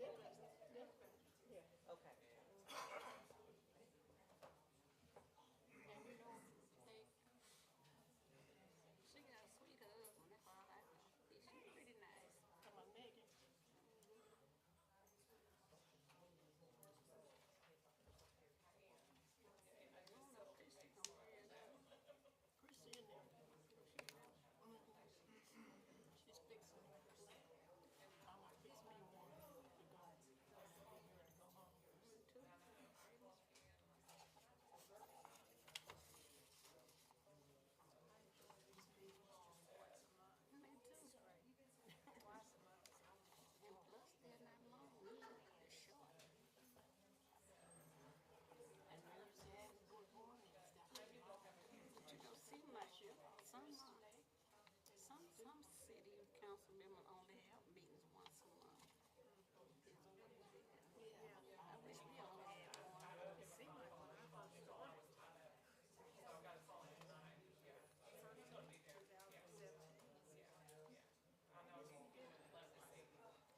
Okay. And you know, they, she got a sweet husband, that's all I know. She's pretty nice. Come on, Megan. I don't know if Christy gonna wear that. Chrissy in there. She's fixing it. I'm gonna fix me one to go. Be here to go home. Too. Me too. And plus, they're not long. They're short. And when you say good morning, it's got to be But you don't see much. Some city council members only have meetings once a month. I wish we all had one. It seemed like when I first started,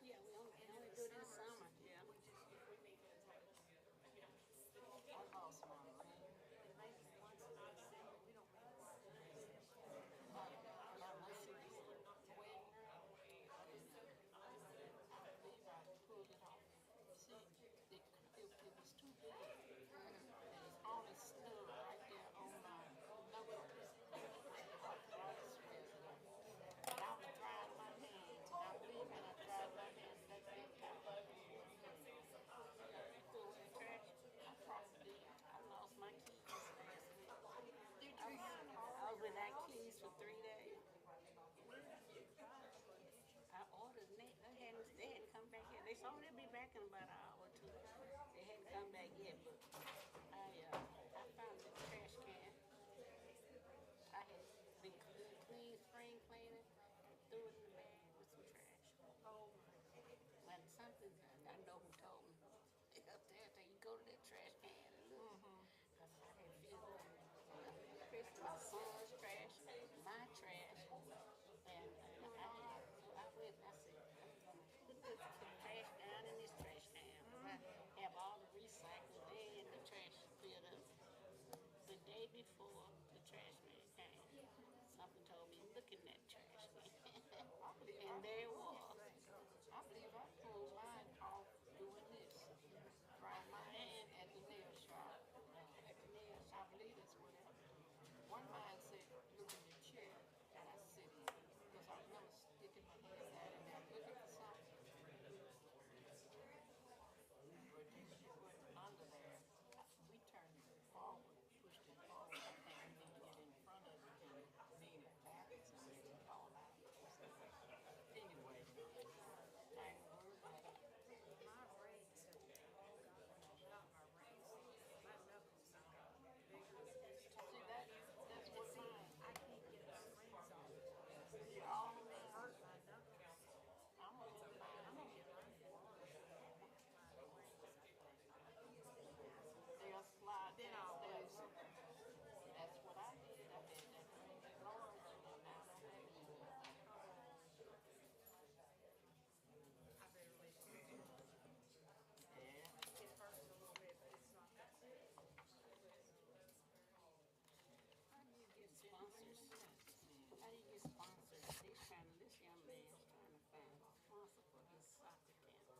Yeah, we only do it in summer. Yeah. I lost my mind. It may be once in December, we don't meet. Not my city. When I believe I pulled it off. See, it was too big. And it's only stood right there on my number arthritis resident. And I was drying my hands, and I believe when I dried my hands, that big time. I probably did. I lost my keys last week. Did I you find them? I was without keys for 3 days. I ordered and they hadn't come back yet. They told me they'd be back in about an hour or two. They hadn't come back yet, but I found the trash can. I had been clean, spring cleaning, and threw it in the bag with some trash. Oh, When something, I know who told me. Up there, you go to that trash can and look. Cause I had filled Chris, my son's trash, my trash, and I went. I said, I'm gonna put the trash down in this trash can. I have all the recycled there in the trash filled up. The day before the trash man came, something told me, look in that trash can. And there it was. I believe I pulled mine off doing this. Drying my hand at the nail shop. At the nail shop, I believe that's what happened. One man said, look in your chair that I sit in. Because I remember sticking my head down in there looking for something. But then she went under there. We turned it forward, pushed it forward. I think we need to get in front of it and lean it backwards and let it fall out. Anyway, I ain't worried about it. My rings have not my rings. My knuckles have gotten bigger. See, that's what mine. I can't get my rings off. All of They them hurt my knuckles. I'm gonna get mine. I'm gonna get mine for my rings. They'll slide Then down I'll steps. lose them. That's what I did. I had that ring blowing and now I don't have it anymore. I better leave it. Yeah. It hurts a little bit, but it's not that bad. How do you get sponsors? How do you get sponsors? This young man's trying to find a sponsor for his soccer camp.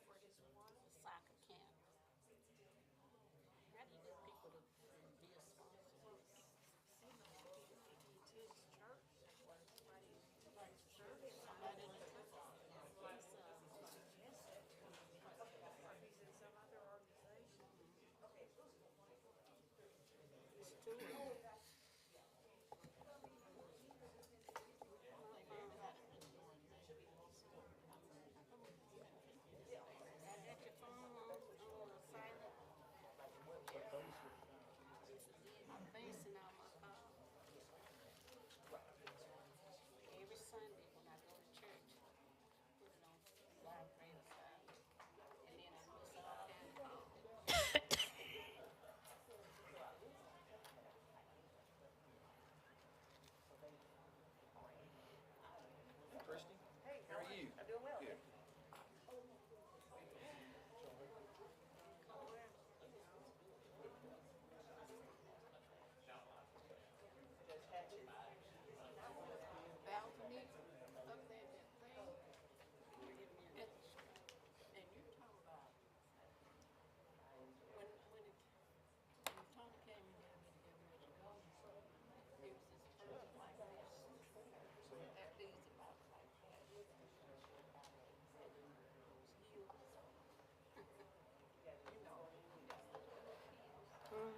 For his one, Soccer camp. How do you get people to be a sponsor? he must be to his church. Somebody in his church. Somebody in the church. Yes. Or he's in some other organization. It's true. I got your phone on silent. I'm basing on my car. Every Sunday when I go to church, I put it on vibrate silent. And then I miss all kinds of calls.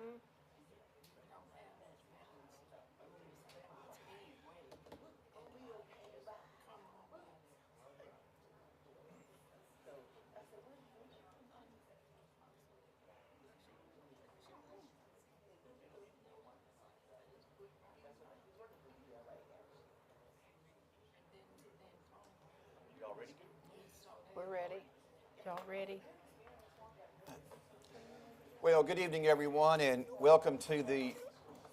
We don't have those veterans rooms, veterans anyway. Come on, man. And then call. Y'all ready? So We're ready. Y'all ready? Well, good evening, everyone, and welcome to the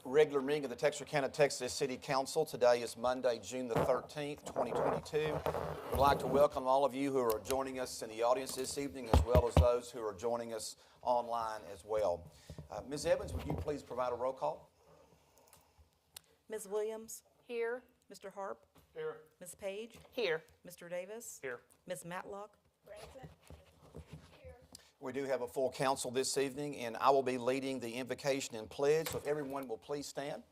regular meeting of the Texarkana, Texas City Council. Today is Monday, June the 13th, 2022. We'd like to welcome all of you who are joining us in the audience this evening, as well as those who are joining us online as well. Ms. Evans, would you please provide a roll call? Ms. Williams? Here. Mr. Harp? Here. Ms. Page? Here. Mr. Davis? Here. Ms. Matlock? We do have a full council this evening, and I will be leading the invocation and pledge, so if everyone will please stand.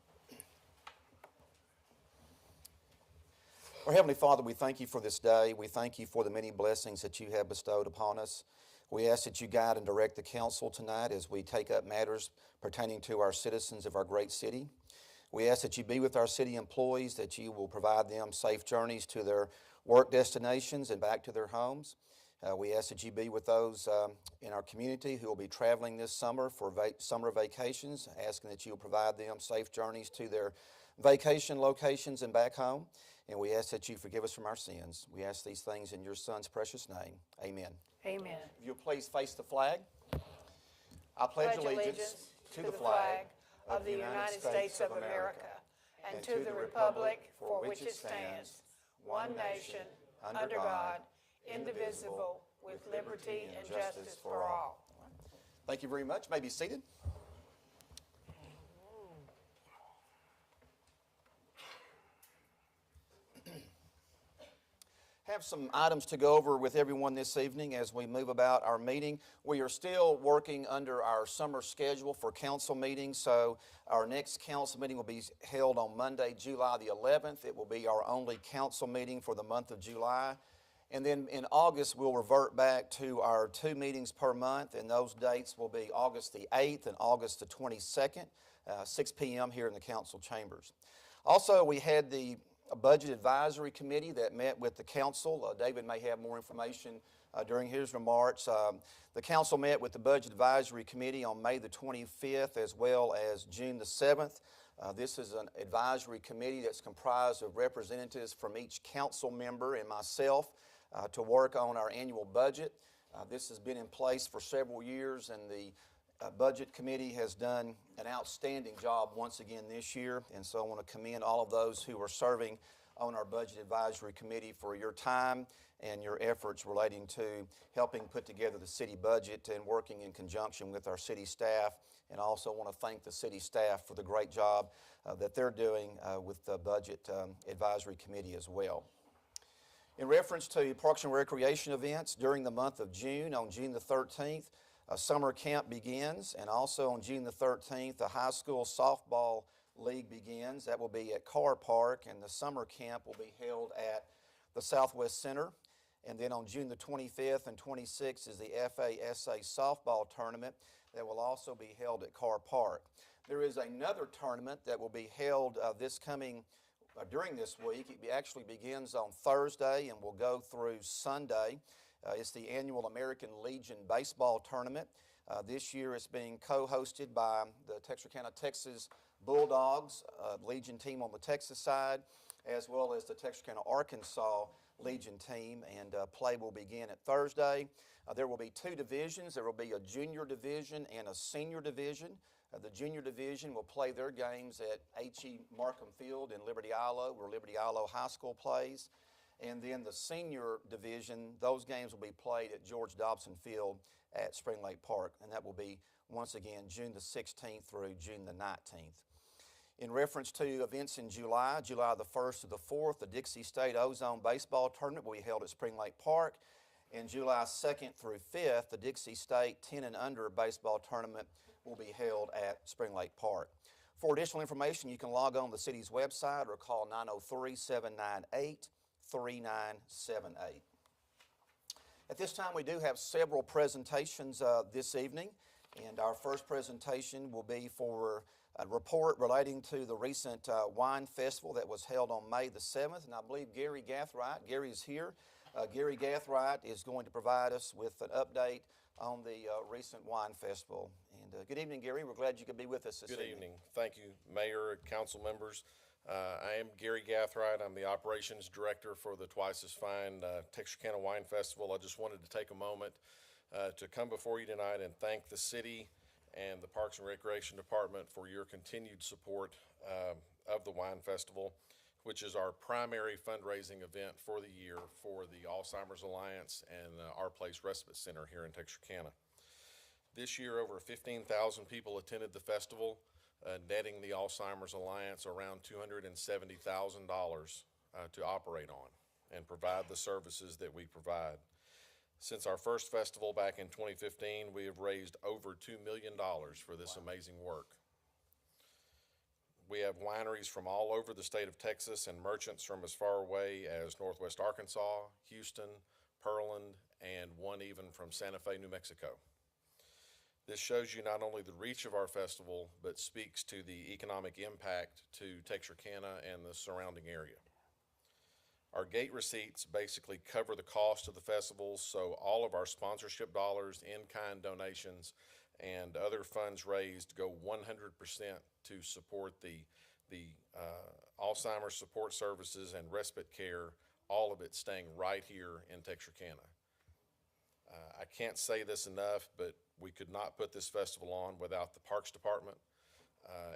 Our Heavenly Father, we thank you for this day. We thank you for the many blessings that you have bestowed upon us. We ask that you guide and direct the council tonight as we take up matters pertaining to our citizens of our great city. We ask that you be with our city employees, that you will provide them safe journeys to their work destinations and back to their homes. We ask that you be with those in our community who will be traveling this summer for summer vacations, asking that you will provide them safe journeys to their vacation locations and back home. And we ask that you forgive us from our sins. We ask these things in your Son's precious name. Amen. Amen. If you'll please face the flag. I pledge allegiance to the flag of the United States of America and to the republic for which it stands, one nation, under God, indivisible, with liberty and justice for all. Thank you very much. You may be seated. Have some items to go over with everyone this evening as we move about our meeting. We are still working under our summer schedule for council meetings, so our next council meeting will be held on Monday, July the 11th. It will be our only council meeting for the month of July. And then in August, we'll revert back to our 2 meetings per month, and those dates will be August the 8th and August the 22nd, 6 p.m. here in the council chambers. Also, we had the Budget Advisory Committee that met with the council. David may have more information during his remarks. The council met with the Budget Advisory Committee on May the 25th as well as June the 7th. This is an advisory committee that's comprised of representatives from each council member and myself to work on our annual budget. This has been in place for several years, and the Budget Committee has done an outstanding job once again this year, and so I want to commend all of those who are serving on our Budget Advisory Committee for your time and your efforts relating to helping put together the city budget and working in conjunction with our city staff. And I also want to thank the city staff for the great job that they're doing with the Budget Advisory Committee as well. In reference to Parks and Recreation events, during the month of June, on June the 13th, a summer camp begins, and also on June the 13th, the high school softball league begins. That will be at Carr Park, and the summer camp will be held at the Southwest Center. And then on June the 25th and 26th is the FASA softball tournament that will also be held at Carr Park. There is another tournament that will be held during this week. It actually begins on Thursday and will go through Sunday. It's the annual American Legion Baseball Tournament. This year it's being co-hosted by the Texarkana, Texas Bulldogs, Legion team on the Texas side, as well as the Texarkana, Arkansas Legion team, and play will begin at Thursday. There will be 2 divisions. There will be a junior division and a senior division. The junior division will play their games at H.E. Markham Field in Liberty Islo, where Liberty Islo High School plays. And then the senior division, those games will be played at George Dobson Field at Spring Lake Park. And that will be, once again, June the 16th through June the 19th. In reference to events in July, July the 1st to the 4th, the Dixie State Ozone Baseball Tournament will be held at Spring Lake Park. And July 2nd through 5th, the Dixie State 10 and Under Baseball Tournament will be held at Spring Lake Park. For additional information, you can log on to the city's website or call 903-798-3978. At this time, we do have several presentations this evening. And our first presentation will be for a report relating to the recent wine festival that was held on May the 7th. And I believe Gary Gary is here. Gary Gathright is going to provide us with an update on the recent wine festival. And good evening, Gary. We're glad you could be with us this evening. Good evening. Thank you, Mayor and council members. I am Gary Gathright. I'm the operations director for the Twice as Fine Texarkana Wine Festival. I just wanted to take a moment to come before you tonight and thank the city and the Parks and Recreation Department for your continued support of the Wine Festival, which is our primary fundraising event for the year for the Alzheimer's Alliance and Our Place Respite Center here in Texarkana. This year, over 15,000 people attended the festival, netting the Alzheimer's Alliance around $270,000 to operate on and provide the services that we provide. Since our first festival back in 2015, we have raised over $2 million for this amazing work. We have wineries from all over the state of Texas and merchants from as far away as Northwest Arkansas, Houston, Pearland, and one even from Santa Fe, New Mexico. This shows you not only the reach of our festival, but speaks to the economic impact to Texarkana and the surrounding area. Our gate receipts basically cover the cost of the festival, so all of our sponsorship dollars, in-kind donations, and other funds raised go 100% to support the Alzheimer's support services and respite care, all of it staying right here in Texarkana. I can't say this enough, but we could not put this festival on without the Parks Department.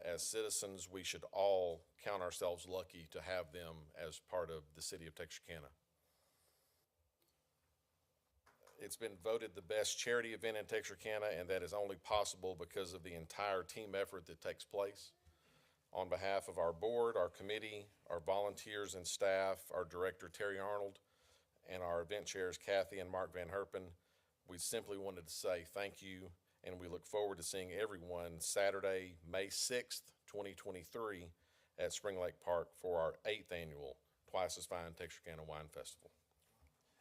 As citizens, we should all count ourselves lucky to have them as part of the city of Texarkana. It's been voted the best charity event in Texarkana, and that is only possible because of the entire team effort that takes place. On behalf of our board, our committee, our volunteers and staff, our director Terry Arnold, and our event chairs Kathy and Mark Van Herpen, we simply wanted to say thank you, and we look forward to seeing everyone Saturday, May 6th, 2023 at Spring Lake Park for our 8th annual Twice as Fine Texarkana Wine Festival.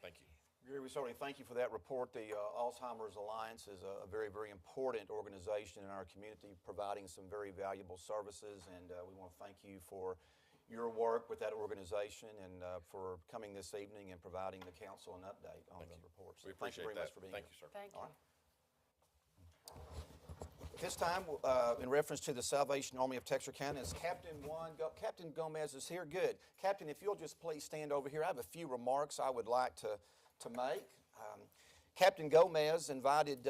Thank you. Gary, we certainly thank you for that report. The Alzheimer's Alliance is a very, very important organization in our community, providing some very valuable services, and we want to thank you for your work with that organization and for coming this evening and providing the council an update on the reports. We appreciate Thank you very that. much for being Thank here. you, sir. Thank you. At this time, in reference to the Salvation Army of Texarkana, is Captain Gomez is here. Good. Captain, if you'll just please stand over here. I have a few remarks I would like to make. Captain Gomez invited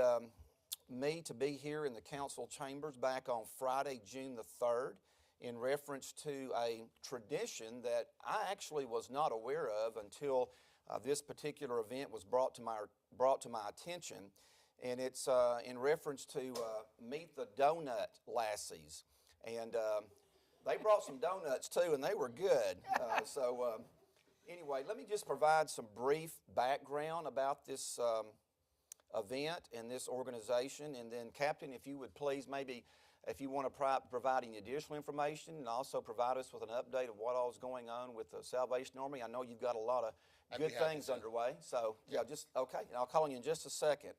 me to be here in the council chambers back on Friday, June the 3rd, in reference to a tradition that I actually was not aware of until this particular event was brought to my attention. And it's in reference to Meet the Donut Lassies. And they brought some donuts too, and they were good. Anyway, let me just provide some brief background about this event and this organization. And then, Captain, if you would please maybe, if you want to provide any additional information and also provide us with an update of what all is going on with the Salvation Army. I know you've got a lot of good things underway. So, yeah, just, okay, and I'll call on you in just a second.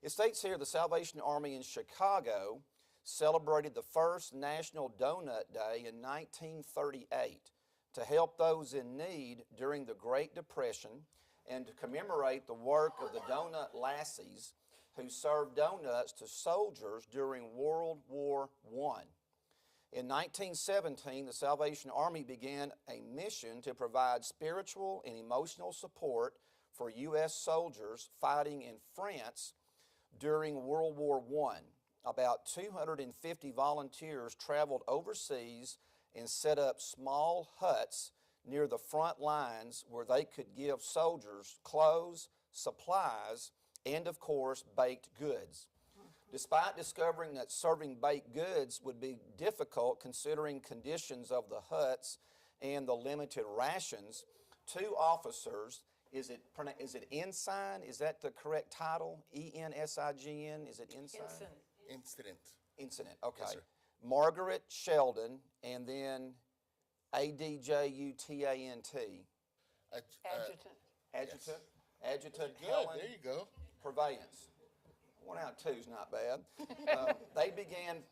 It states here the Salvation Army in Chicago celebrated the first National Donut Day in 1938 to help those in need during the Great Depression and to commemorate the work of the Donut Lassies who served donuts to soldiers during World War I. In 1917, the Salvation Army began a mission to provide spiritual and emotional support for U.S. soldiers fighting in France during World War I. About 250 volunteers traveled overseas and set up small huts near the front lines where they could give soldiers clothes, supplies, and of course, baked goods. Despite discovering that serving baked goods would be difficult considering conditions of the huts and the limited rations, two officers, is it ensign? Is that the correct title? E-N-S-I-G-N? Is it ensign? Incident, okay. Yes, sir. Margaret Sheldon, and then A-D-J-U-T-A-N-T. Adjutant. Adjutant. Adjutant Good, Helen there you go. Purveyance. 1 out of 2 is not bad.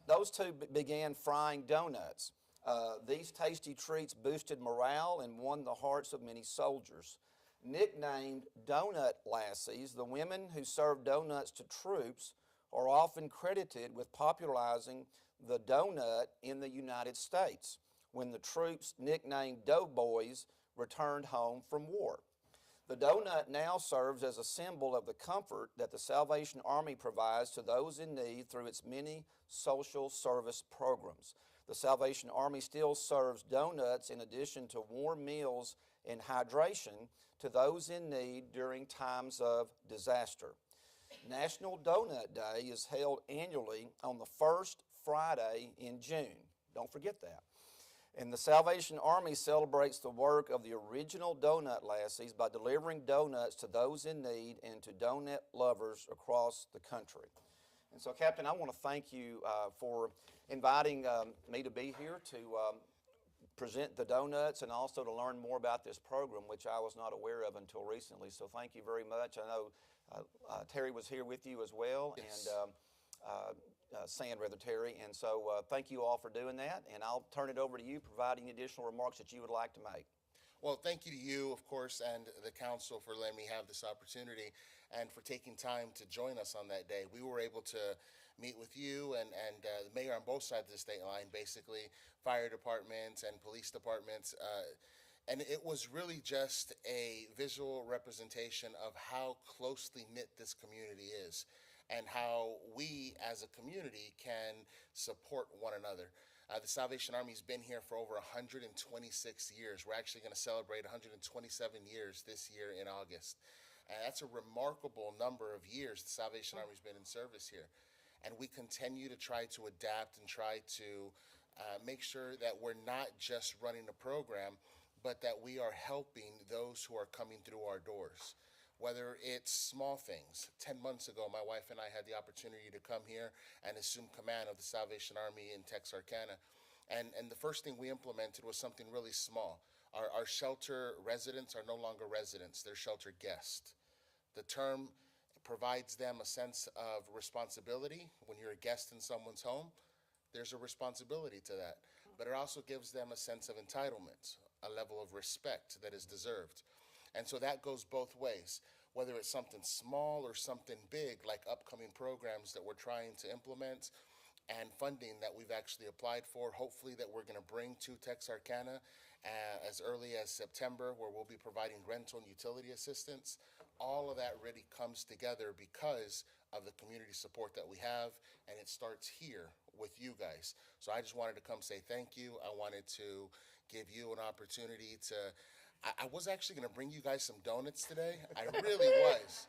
Those two began frying donuts. These tasty treats boosted morale and won the hearts of many soldiers. Nicknamed Donut Lassies, the women who served donuts to troops are often credited with popularizing the donut in the United States when the troops, nicknamed Doughboys, returned home from war. The donut now serves as a symbol of the comfort that the Salvation Army provides to those in need through its many social service programs. The Salvation Army still serves donuts in addition to warm meals and hydration to those in need during times of disaster. National Donut Day is held annually on the first Friday in June. Don't forget that. And the Salvation Army celebrates the work of the original Donut Lassies by delivering donuts to those in need and to donut lovers across the country. And so, Captain, I want to thank you for inviting me to be here to present the donuts and also to learn more about this program, which I was not aware of until recently. So thank you very much. I know Terry was here with you as well. Yes. And Terry. And so thank you all for doing that. And I'll turn it over to you, providing additional remarks that you would like to make. Well, thank you to you, of course, and the council for letting me have this opportunity and for taking time to join us on that day. We were able to meet with you and the mayor on both sides of the state line, basically fire departments and police departments. And it was really just a visual representation of how closely knit this community is and how we as a community can support one another. The Salvation Army's been here for over 126 years. We're actually going to celebrate 127 years this year in August. And that's a remarkable number of years the Salvation Army's been in service here. And we continue to try to adapt and try to make sure that we're not just running a program, but that we are helping those who are coming through our doors. Whether it's small things. 10 months ago, my wife and I had the opportunity to come here and assume command of the Salvation Army in Texarkana. And the first thing we implemented was something really small. Our shelter residents are no longer residents, they're shelter guests. The term provides them a sense of responsibility. When you're a guest in someone's home, there's a responsibility to that. But it also gives them a sense of entitlement, a level of respect that is deserved. And so that goes both ways, whether it's something small or something big, like upcoming programs that we're trying to implement and funding that we've actually applied for, hopefully that we're going to bring to Texarkana as early as September, where we'll be providing rental and utility assistance. All of that really comes together because of the community support that we have, and it starts here with you guys. So I just wanted to come say thank you. I wanted to give you an opportunity to I was actually going to bring you guys some donuts today. I really was.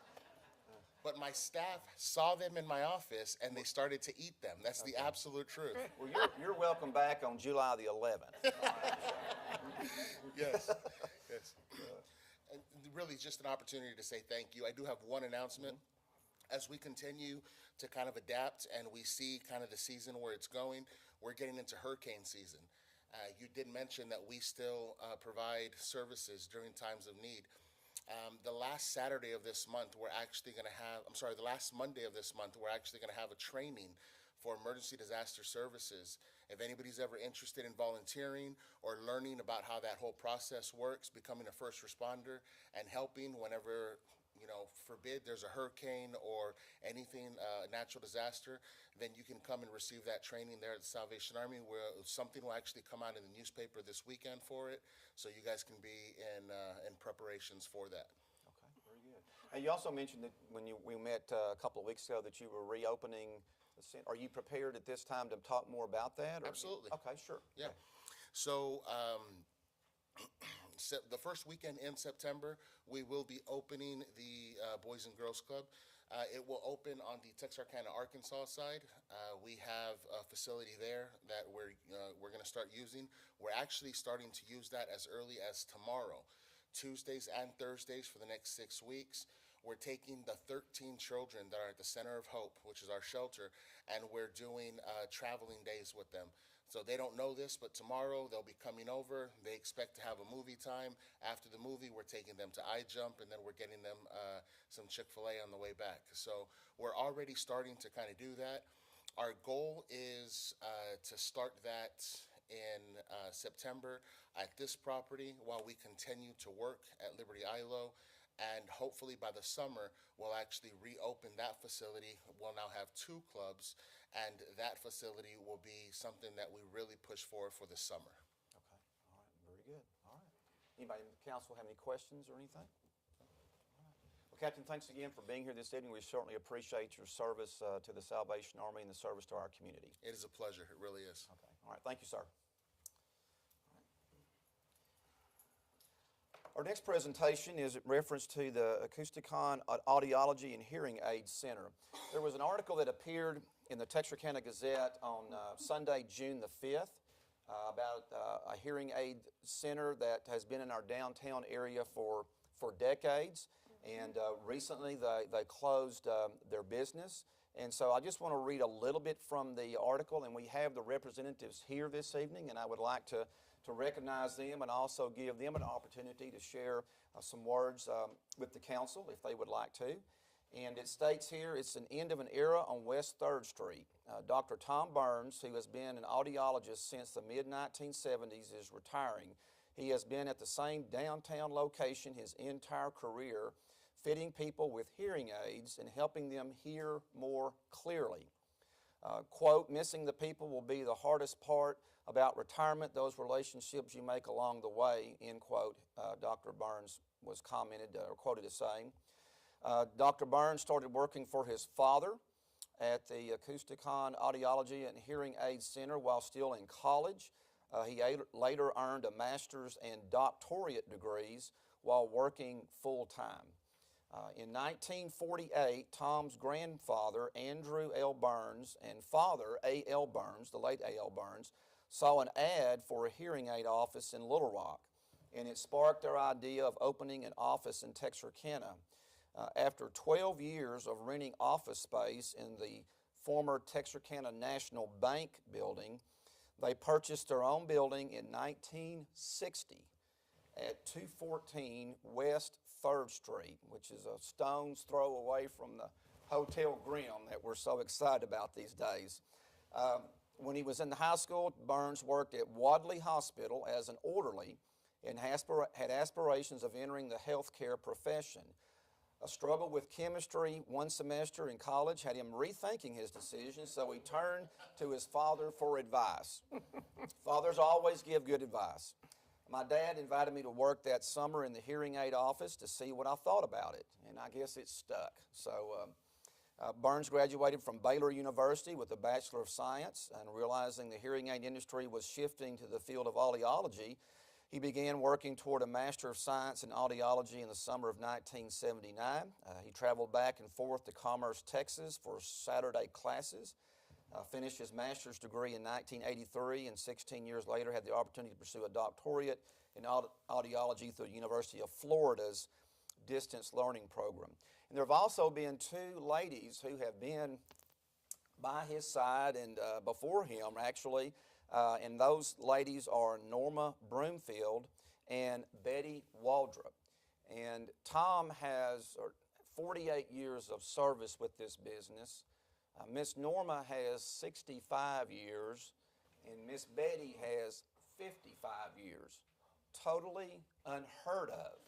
But my staff saw them in my office and they started to eat them. That's the absolute truth. Well, you're welcome back on July the 11th. Yes. Yes. And really just an opportunity to say thank you. I do have one announcement. As we continue to kind of adapt and we see kind of the season where it's going, we're getting into hurricane season. You did mention that we still provide services during times of need. The last Saturday of this month, we're actually going to have, the last Monday of this month, we're actually going to have a training for emergency disaster services. If anybody's ever interested in volunteering or learning about how that whole process works, becoming a first responder and helping whenever, forbid there's a hurricane or anything, natural disaster, then you can come and receive that training there at the Salvation Army, where something will actually come out in the newspaper this weekend for it, so you guys can be in preparations for that. Okay, very good. And you also mentioned that when we met a couple of weeks ago that you were reopening the center. Are you prepared at this time to talk more about that? Absolutely. Okay, sure. Yeah. Okay. So the first weekend in September, we will be opening the Boys and Girls Club. It will open on the Texarkana, Arkansas side. We have a facility there that we're going to start using. We're actually starting to use that as early as tomorrow, Tuesdays and Thursdays for the next 6 weeks. We're taking the 13 children that are at the Center of Hope, which is our shelter, and we're doing traveling days with them So they don't know this, but tomorrow they'll be coming over. They expect to have a movie time. After the movie, we're taking them to iJump, and then we're getting them some Chick-fil-A on the way back. So we're already starting to kind of do that. Our goal is to start that in September at this property while we continue to work at Liberty ILO. And hopefully by the summer, we'll actually reopen that facility. We'll now have 2 clubs, and that facility will be something that we really push for the summer. Okay, all right, very good, all right. Anybody in the council have any questions or anything? All right. Well, Captain, thanks again for being here this evening. We certainly appreciate your service to the Salvation Army and the service to our community. It is a pleasure, it really is. Okay, all right, thank you, sir. Our next presentation is in reference to the Acousticon Audiology and Hearing Aid Center. There was an article that appeared in the Texarkana Gazette on Sunday, June the 5th, about a hearing aid center that has been in our downtown area for decades. And recently they closed their business. And so I just want to read a little bit from the article, and we have the representatives here this evening, and I would like to recognize them and also give them an opportunity to share some words with the council if they would like to. And it states here, it's an end of an era on West 3rd Street. Dr. Tom Burns, who has been an audiologist since the mid-1970s, is retiring. He has been at the same downtown location his entire career, fitting people with hearing aids and helping them hear more clearly. Quote, missing the people will be the hardest part about retirement, those relationships you make along the way, end quote, Dr. Burns was commented or quoted as saying. Dr. Burns started working for his father at the Acousticon Audiology and Hearing Aid Center while still in college. He later earned a master's and doctorate degrees while working full-time. In 1948, Tom's grandfather, Andrew L. Burns, and father, A.L. Burns, the late A.L. Burns, saw an ad for a hearing aid office in Little Rock, and it sparked their idea of opening an office in Texarkana. After 12 years of renting office space in the former Texarkana National Bank building, they purchased their own building in 1960 at 214 West 3rd Street, which is a stone's throw away from the Hotel Grimm that we're so excited about these days. When he was in high school, Burns worked at Wadley Hospital as an orderly and had aspirations of entering the healthcare profession. A struggle with chemistry one semester in college had him rethinking his decision, so he turned to his father for advice. Fathers always give good advice. My dad invited me to work that summer in the hearing aid office to see what I thought about it, and I guess it stuck. So Burns graduated from Baylor University with a Bachelor of Science, and realizing the hearing aid industry was shifting to the field of audiology, he began working toward a Master of Science in Audiology in the summer of 1979. He traveled back and forth to Commerce, Texas for Saturday classes, finished his master's degree in 1983, and 16 years later had the opportunity to pursue a doctorate in audiology through the University of Florida's distance learning program. And there have also been 2 ladies who have been by his side and before him, actually, and those ladies are Norma Broomfield and Betty Waldrop. And Tom has 48 years of service with this business. Miss Norma has 65 years, and Miss Betty has 55 years. Totally unheard of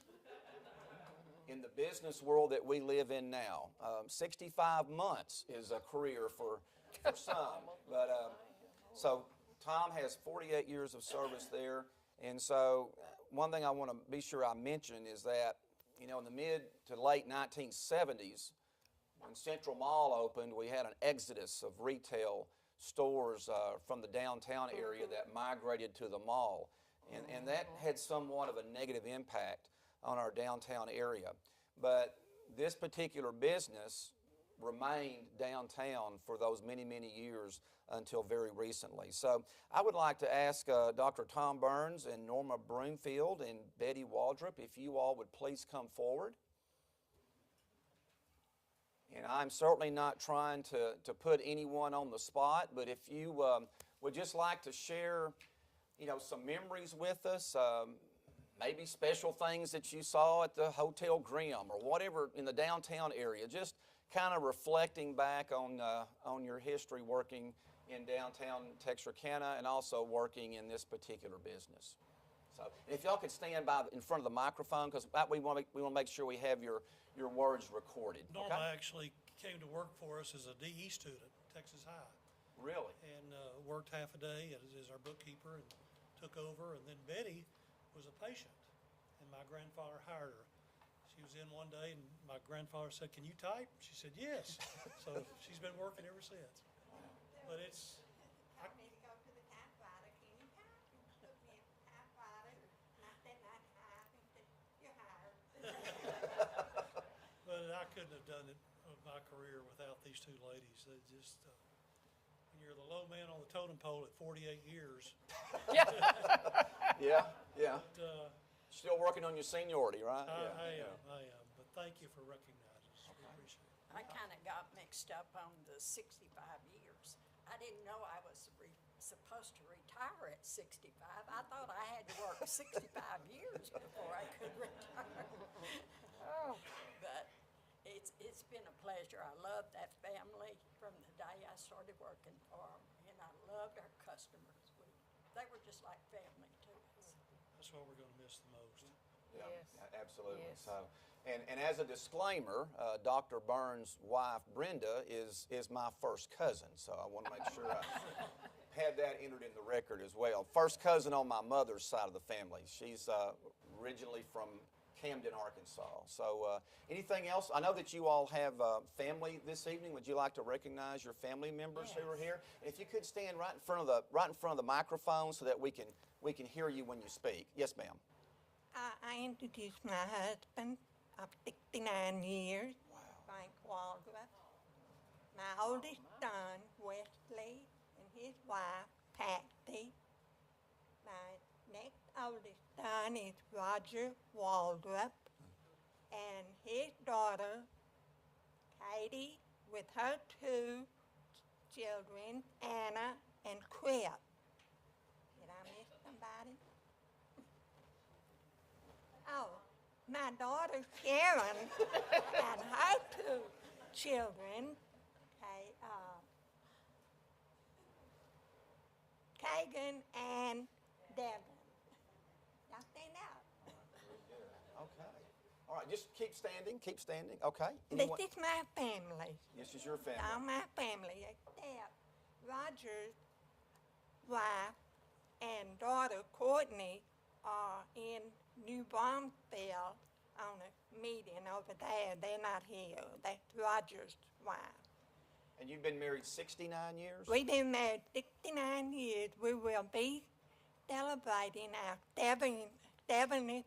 in the business world that we live in now. 65 months is a career for some. But so Tom has 48 years of service there. And so one thing I want to be sure I mention is that, you know, in the mid to late 1970s, when Central Mall opened, we had an exodus of retail stores from the downtown area that migrated to the mall. And that had somewhat of a negative impact on our downtown area. But this particular business remained downtown for those many, many years until very recently. So I would like to ask Dr. Tom Burns and Norma Broomfield and Betty Waldrop if you all would please come forward. And I'm certainly not trying to put anyone on the spot, but if you would just like to share, some memories with us. Maybe special things that you saw at the Hotel Grimm or whatever in the downtown area. Just kind of reflecting back on your history working in downtown Texarkana and also working in this particular business. So if y'all could stand by in front of the microphone, because we want to make sure we have your words recorded. Norma Okay? actually came to work for us as a DE student, Texas High, Really? and worked half a day as our bookkeeper and took over. And then Betty was a patient, and my grandfather hired her. She was in one day, and my grandfather said, "Can you type?" She said, "Yes." So she's been working ever since. But it's, Told me to go to the typewriter. Can you type? And took me at the typewriter. And I said, "I type." And said, "You're hired." but I couldn't have done it of my career without these two ladies. They just, when you're the low man on the totem pole at 48 years, Yeah, yeah. but, Still working on your seniority, right? I am. But thank you for recognizing us. We appreciate it. I kind of got mixed up on the 65 years. I didn't know I was supposed to retire at 65. I thought I had to work 65 years before I could retire. But it's been a pleasure. I love that family from the day I started working for them, and I loved our customers. They were just like family to us. That's what we're going to miss the most. Yeah, Yes. absolutely. Yes. So, and as a disclaimer, Dr. Burns' wife Brenda is my first cousin, so I want to make sure I had that entered in the record as well. First cousin on my mother's side of the family. She's originally from Camden, Arkansas. So, anything else? I know that you all have family this evening. Would you like to recognize your family members who are here? And if you could stand right in front of the microphone so that we can hear you when you speak. Yes, ma'am. I introduced my husband of 69 years, Frank Waldrop. My oldest son, Wesley, and his wife, Patsy. My next oldest son is Roger Waldrop, and his daughter, Katie, with her two children, Anna and Crip. Did I miss somebody? Oh, my daughter Sharon and her two children, Kagan and Devin. Y'all stand up. Okay. All right, just keep standing, okay? This is my family. This is your family. All my family, except Roger's wife and daughter Courtney are in New Braunfels on a meeting over there. They're not here. That's Roger's wife. And you've been married 69 years? We've been married 69 years. We will be celebrating our 70th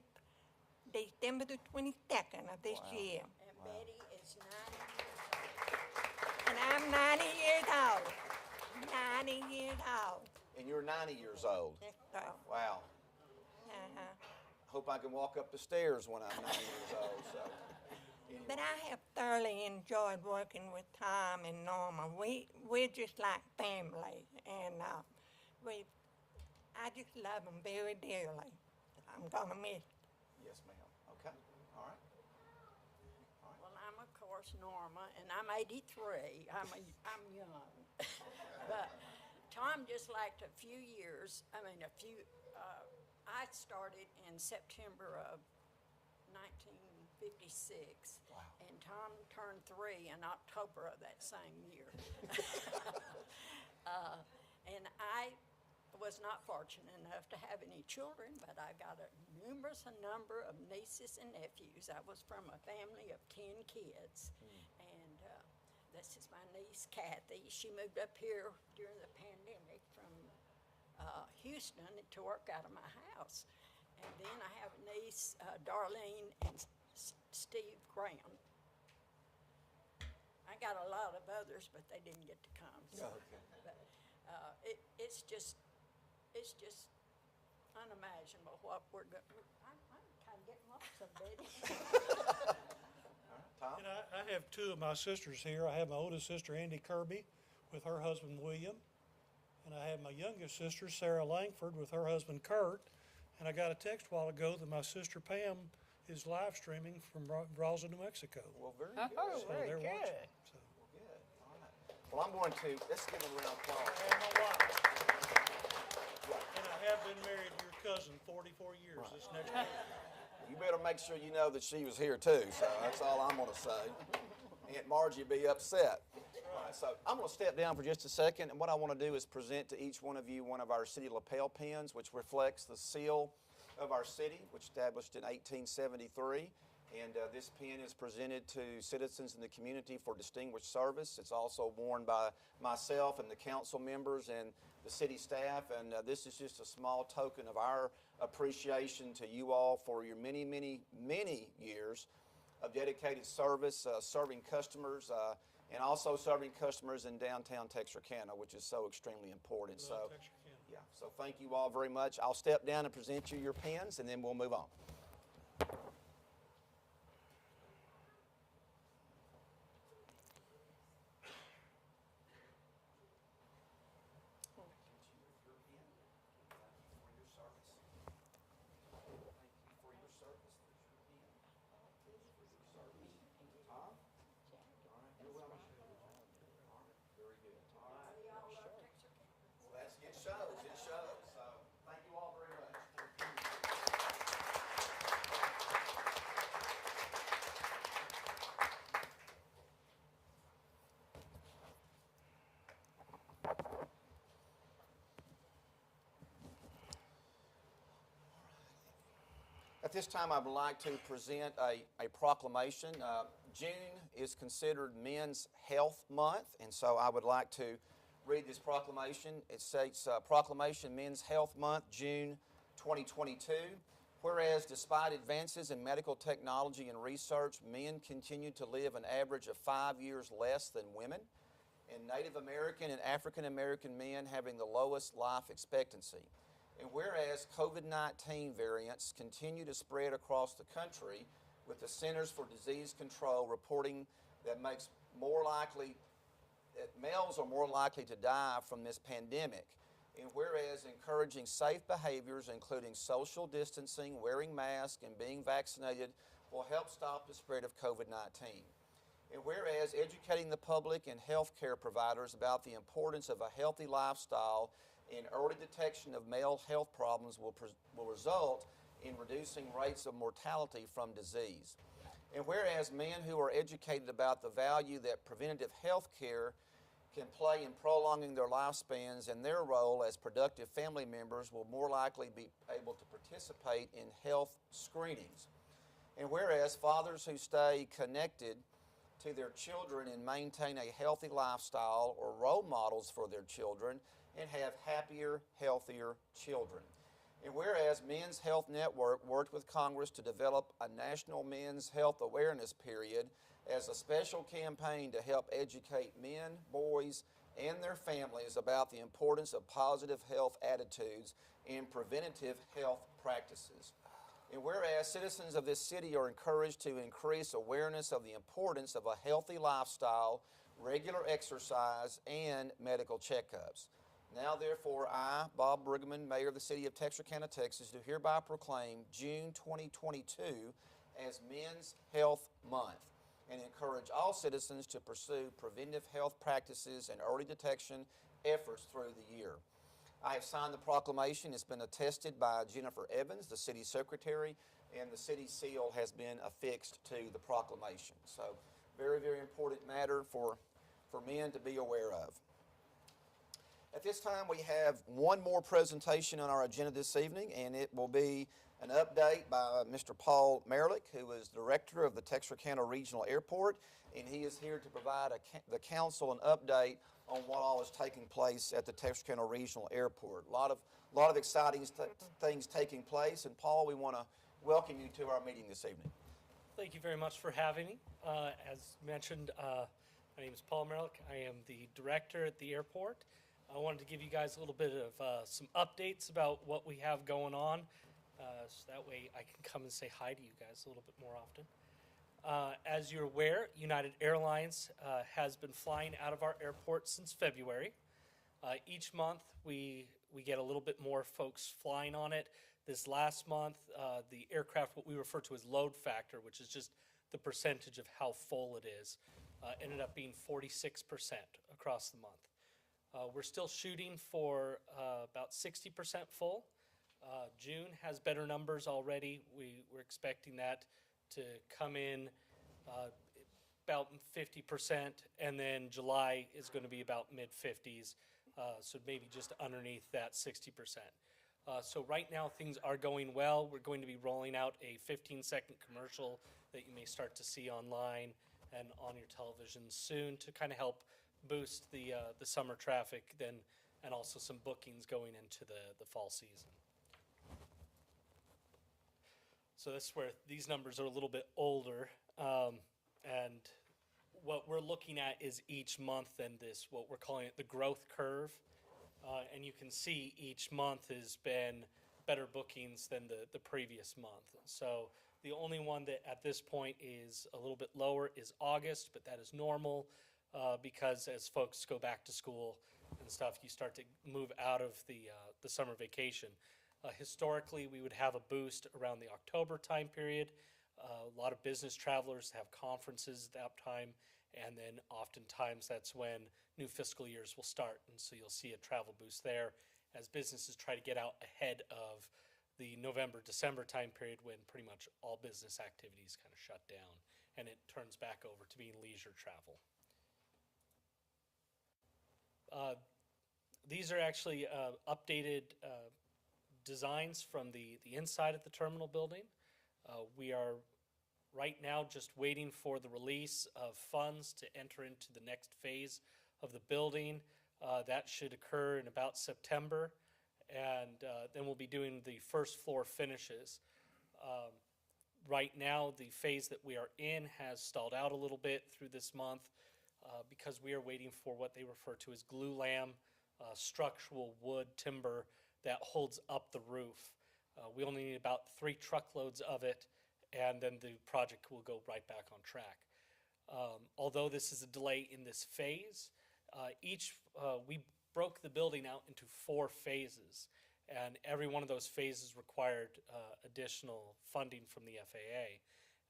December the 22nd of this year. And Betty is 90. And I'm 90 years old. 90 years old. And you're 90 years old. Yes, sir. Wow. Uh-huh. Hope I can walk up the stairs when I'm 90 years old. So, But I have thoroughly enjoyed working with Tom and Norma. We're just like family, and I just love them very dearly. I'm gonna miss. yes, ma'am. Okay. All right. Well, I'm of course Norma, and I'm 83. I'm young, but Tom just liked a few years. I started in September of 1956, and Tom turned 3 in October of that same year. And I was not fortunate enough to have any children, but I got a number of nieces and nephews. I was from a family of 10 kids, and this is my niece Kathy. She moved up here during the pandemic from Houston to work out of my house. And then I have a niece, Darlene and Steve Graham. I got a lot of others, but they didn't get to come. So. Okay. But it's just unimaginable what we're going. I'm kind of getting lonesome, Betty. Tom? And I have two of my sisters here. I have my oldest sister, Andy Kirby, with her husband, William. And I have my youngest sister, Sarah Langford, with her husband Kurt. And I got a text a while ago that my sister Pam is live streaming from Raza, New Mexico. Well, very good. Oh, So very they're good. watching. So, Good. All right. Well, I'm going to, let's give them a round of applause. and my wife. And I have been married to your cousin 44 years this next year. You better make sure you know that she was here too, so that's all I'm gonna say. Aunt Margie would be upset. All right, so I'm gonna step down for just a second, and what I wanna do is present to each one of you one of our city lapel pins, which reflects the seal of our city, which established in 1873. And this pin is presented to citizens in the community for distinguished service. It's also worn by myself and the council members and the city staff. And this is just a small token of our appreciation to you all for your many, many, many years of dedicated service, serving customers, and also serving customers in downtown Texarkana, which is so extremely important. So, Texarkana. yeah, so thank you all very much. I'll step down and present you your pins, and then we'll move on. It shows, it shows. So thank you all very much. At this time, I would like to present a proclamation. June is considered Men's Health Month, and so I would like to read this proclamation. It states, Proclamation Men's Health Month, June 2022. Whereas despite advances in medical technology and research, men continue to live an average of 5 years less than women, and Native American and African American men having the lowest life expectancy. And whereas COVID-19 variants continue to spread across the country, with the Centers for Disease Control reporting that males are more likely to die from this pandemic. And whereas encouraging safe behaviors, including social distancing, wearing masks, and being vaccinated, will help stop the spread of COVID-19. And whereas educating the public and healthcare providers about the importance of a healthy lifestyle and early detection of male health problems will result in reducing rates of mortality from disease. And whereas men who are educated about the value that preventative health care can play in prolonging their lifespans and their role as productive family members will more likely be able to participate in health screenings. And whereas fathers who stay connected to their children and maintain a healthy lifestyle are role models for their children and have happier, healthier children. And whereas Men's Health Network worked with Congress to develop a national men's health awareness period as a special campaign to help educate men, boys, and their families about the importance of positive health attitudes and preventative health practices. And whereas citizens of this city are encouraged to increase awareness of the importance of a healthy lifestyle, regular exercise, and medical checkups. Now, therefore, I, Bob Bruggeman, Mayor of the City of Texarkana, Texas, do hereby proclaim June 2022 as Men's Health Month and encourage all citizens to pursue preventive health practices and early detection efforts through the year. I have signed the proclamation. It's been attested by Jennifer Evans, the City Secretary, and the City seal has been affixed to the proclamation. So, very, very important matter for men to be aware of. At this time, we have one more presentation on our agenda this evening, and it will be an update by Mr. Paul Merlick, who is Director of the Texarkana Regional Airport, and he is here to provide the council an update on what all is taking place at the Texarkana Regional Airport. A lot of exciting things taking place, and Paul, we want to welcome you to our meeting this evening. Thank you very much for having me. As mentioned, my name is Paul Merlick. I am the director at the airport. I wanted to give you guys a little bit of some updates about what we have going on, so that way I can come and say hi to you guys a little bit more often. As you're aware, United Airlines has been flying out of our airport since February. Each month, we get a little bit more folks flying on it. This last month, the aircraft, what we refer to as load factor, which is just the percentage of how full it is, ended up being 46% across the month. We're still shooting for about 60% full. June has better numbers already. We're expecting that to come in about 50%, and then July is going to be about mid-50s, so maybe just underneath that 60%. So right now things are going well. We're going to be rolling out a 15-second commercial that you may start to see online and on your television soon to kind of help boost the summer traffic then, and also some bookings going into the fall season. So that's where these numbers are a little bit older, and what we're looking at is each month and this, what we're calling it the growth curve. And you can see each month has been better bookings than the previous month. So the only one that at this point is a little bit lower is August, but that is normal because as folks go back to school and stuff, you start to move out of the summer vacation. Historically, we would have a boost around the October time period. A lot of business travelers have conferences at that time, and then oftentimes that's when new fiscal years will start, and so you'll see a travel boost there as businesses try to get out ahead of the November-December time period when pretty much all business activities kind of shut down, and it turns back over to being leisure travel. These are actually updated designs from the inside of the terminal building. We are right now just waiting for the release of funds to enter into the next phase of the building. That should occur in about September, and then we'll be doing the first floor finishes. Right now, the phase that we are in has stalled out a little bit through this month because we are waiting for what they refer to as glulam, structural wood timber that holds up the roof. We only need about 3 truckloads of it, and then the project will go right back on track. Although this is a delay in this phase, we broke the building out into 4 phases, and every one of those phases required additional funding from the FAA.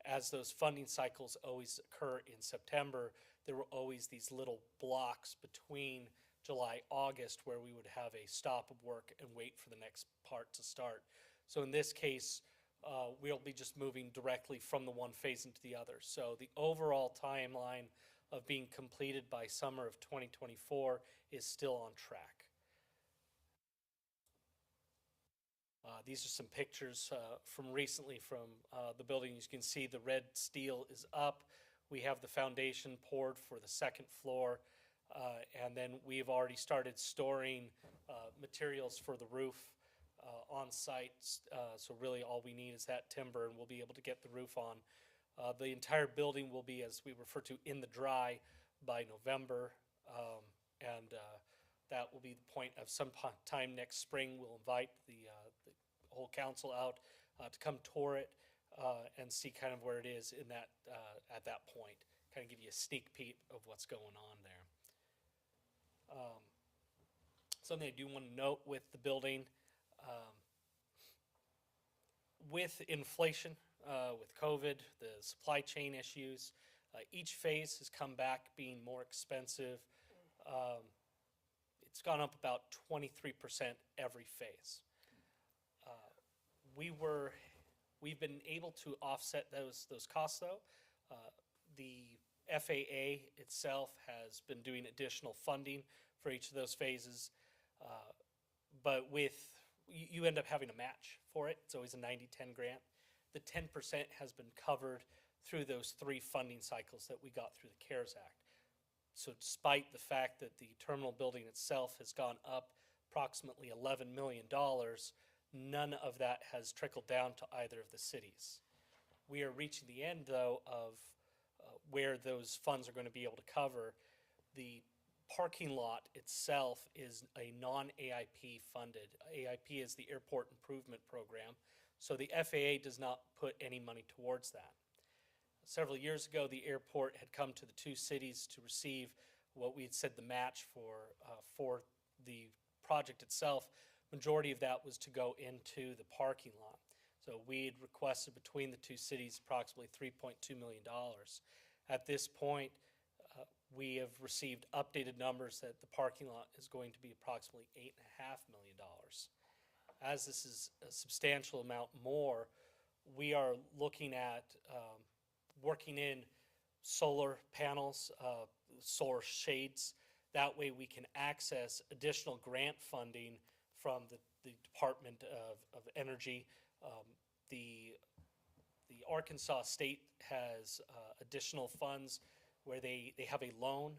As those funding cycles always occur in September, there were always these little blocks between July, August, where we would have a stop of work and wait for the next part to start. So in this case, we'll be just moving directly from the one phase into the other. So the overall timeline of being completed by summer of 2024 is still on track. These are some pictures from recently from the building. You can see the red steel is up. We have the foundation poured for the second floor. And then we've already started storing materials for the roof on site. So really all we need is that timber, and we'll be able to get the roof on. The entire building will be, as we refer to, in the dry by November. And that will be the point of some time next spring. We'll invite the whole council out to come tour it and see kind of where it is in that at that point. Kind of give you a sneak peek of what's going on there. Something I do want to note with the building, with inflation, with COVID, the supply chain issues, each phase has come back being more expensive. It's gone up about 23% every phase. We've been able to offset those costs though. The FAA itself has been doing additional funding for each of those phases, but you end up having a match for it. It's always a 90-10 grant. The 10% has been covered through those 3 funding cycles that we got through the CARES Act. So despite the fact that the terminal building itself has gone up approximately $11 million, none of that has trickled down to either of the cities. We are reaching the end, though, of where those funds are going to be able to cover. The parking lot itself is a non-AIP funded. AIP is the Airport Improvement Program, so the FAA does not put any money towards that. Several years ago, the airport had come to the 2 cities to receive what we had said the match for the project itself, majority of that was to go into the parking lot. So we had requested between the two cities approximately $3.2 million. At this point, we have received updated numbers that the parking lot is going to be approximately $8.5 million. As this is a substantial amount more, we are looking at working in solar panels, solar shades. That way we can access additional grant funding from the Department of Energy. The Arkansas State has additional funds where they have a loan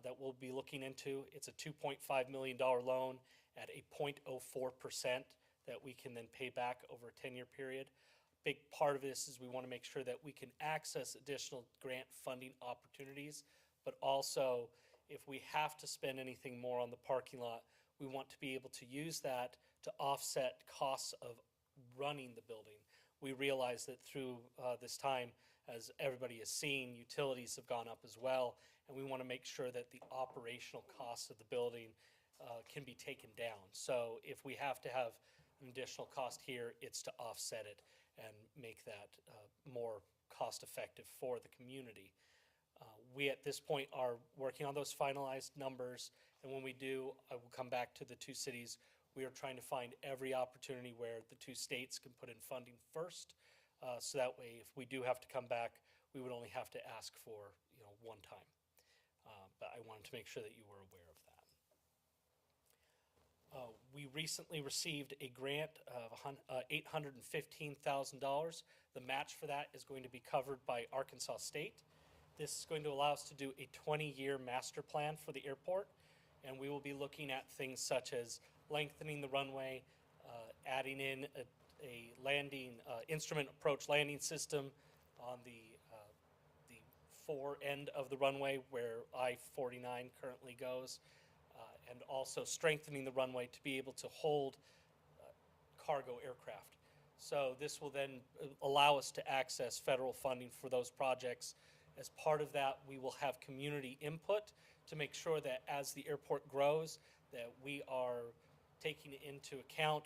that we'll be looking into. It's a $2.5 million loan at a 0.04% that we can then pay back over a 10-year period. Big part of this is we want to make sure that we can access additional grant funding opportunities, but also if we have to spend anything more on the parking lot, we want to be able to use that to offset costs of running the building. We realize that through this time, as everybody has seen, utilities have gone up as well, and we want to make sure that the operational costs of the building can be taken down. So if we have to have an additional cost here, it's to offset it and make that more cost-effective for the community. We at this point are working on those finalized numbers, and when we do, I will come back to the two cities. We are trying to find every opportunity where the two states can put in funding first, so that way if we do have to come back, we would only have to ask for one time. But I wanted to make sure that you were aware of that. We recently received a grant of $815,000. The match for that is going to be covered by Arkansas State. This is going to allow us to do a 20-year master plan for the airport, and we will be looking at things such as lengthening the runway, adding in a landing instrument approach landing system on the fore end of the runway where I-49 currently goes, and also strengthening the runway to be able to hold cargo aircraft. So this will then allow us to access federal funding for those projects. As part of that, we will have community input to make sure that as the airport grows, that we are taking into account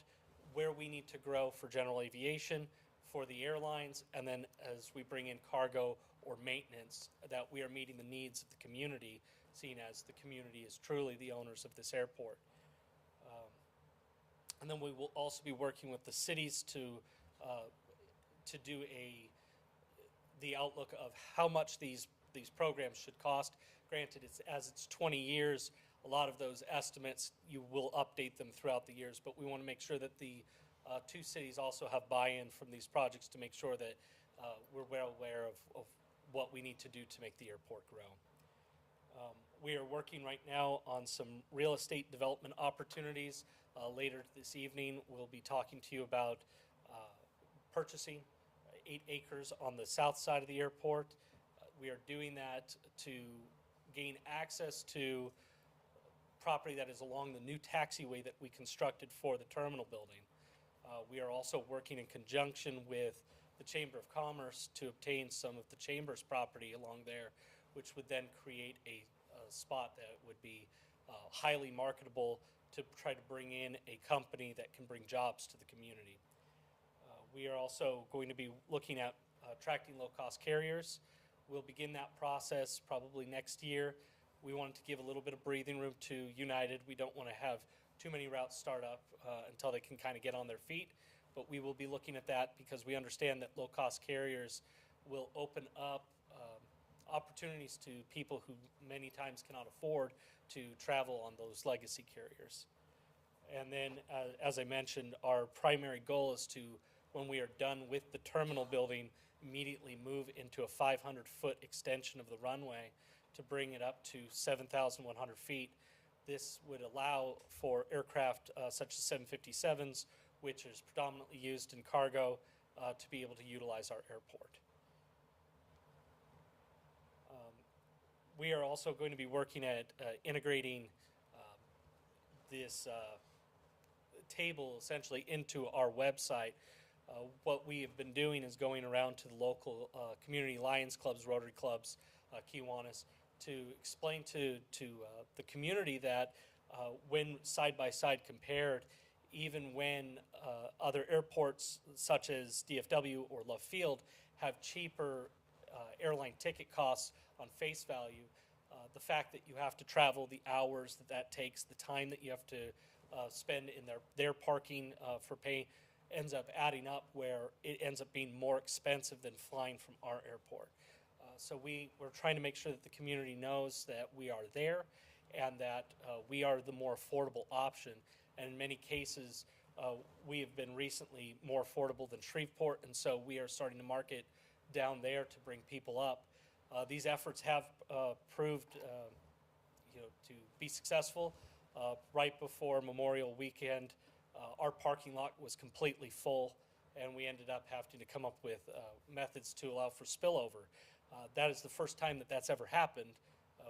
where we need to grow for general aviation, for the airlines, and then as we bring in cargo or maintenance, that we are meeting the needs of the community, seeing as the community is truly the owners of this airport. And then we will also be working with the cities to do the outlook of how much these programs should cost. Granted, as it's 20 years, a lot of those estimates, you will update them throughout the years, but we want to make sure that the two cities also have buy-in from these projects to make sure that we're well aware of what we need to do to make the airport grow. We are working right now on some real estate development opportunities. Later this evening, we'll be talking to you about purchasing 8 acres on the south side of the airport. We are doing that to gain access to property that is along the new taxiway that we constructed for the terminal building. We are also working in conjunction with the Chamber of Commerce to obtain some of the Chamber's property along there, which would then create a spot that would be highly marketable to try to bring in a company that can bring jobs to the community. We are also going to be looking at attracting low-cost carriers. We'll begin that process probably next year. We wanted to give a little bit of breathing room to United. We don't want to have too many routes start up until they can kind of get on their feet, but we will be looking at that because we understand that low-cost carriers will open up opportunities to people who many times cannot afford to travel on those legacy carriers. And then, as I mentioned, our primary goal is to, when we are done with the terminal building, immediately move into a 500-foot extension of the runway to bring it up to 7,100 feet. This would allow for aircraft such as 757s, which is predominantly used in cargo, to be able to utilize our airport. We are also going to be working at integrating this table essentially into our website. What we have been doing is going around to the local community Lions clubs, Rotary clubs, Kiwanis, to explain to the community that when side by side compared, even when other airports such as DFW or Love Field have cheaper airline ticket costs on face value, the fact that you have to travel, the hours that takes, the time that you have to spend in their parking for pay ends up adding up where it ends up being more expensive than flying from our airport. So we're trying to make sure that the community knows that we are there and that we are the more affordable option. And in many cases, we have been recently more affordable than Shreveport, and so we are starting to market down there to bring people up. These efforts have proved to be successful. Right before Memorial Weekend, our parking lot was completely full, and we ended up having to come up with methods to allow for spillover. That is the first time that that's ever happened.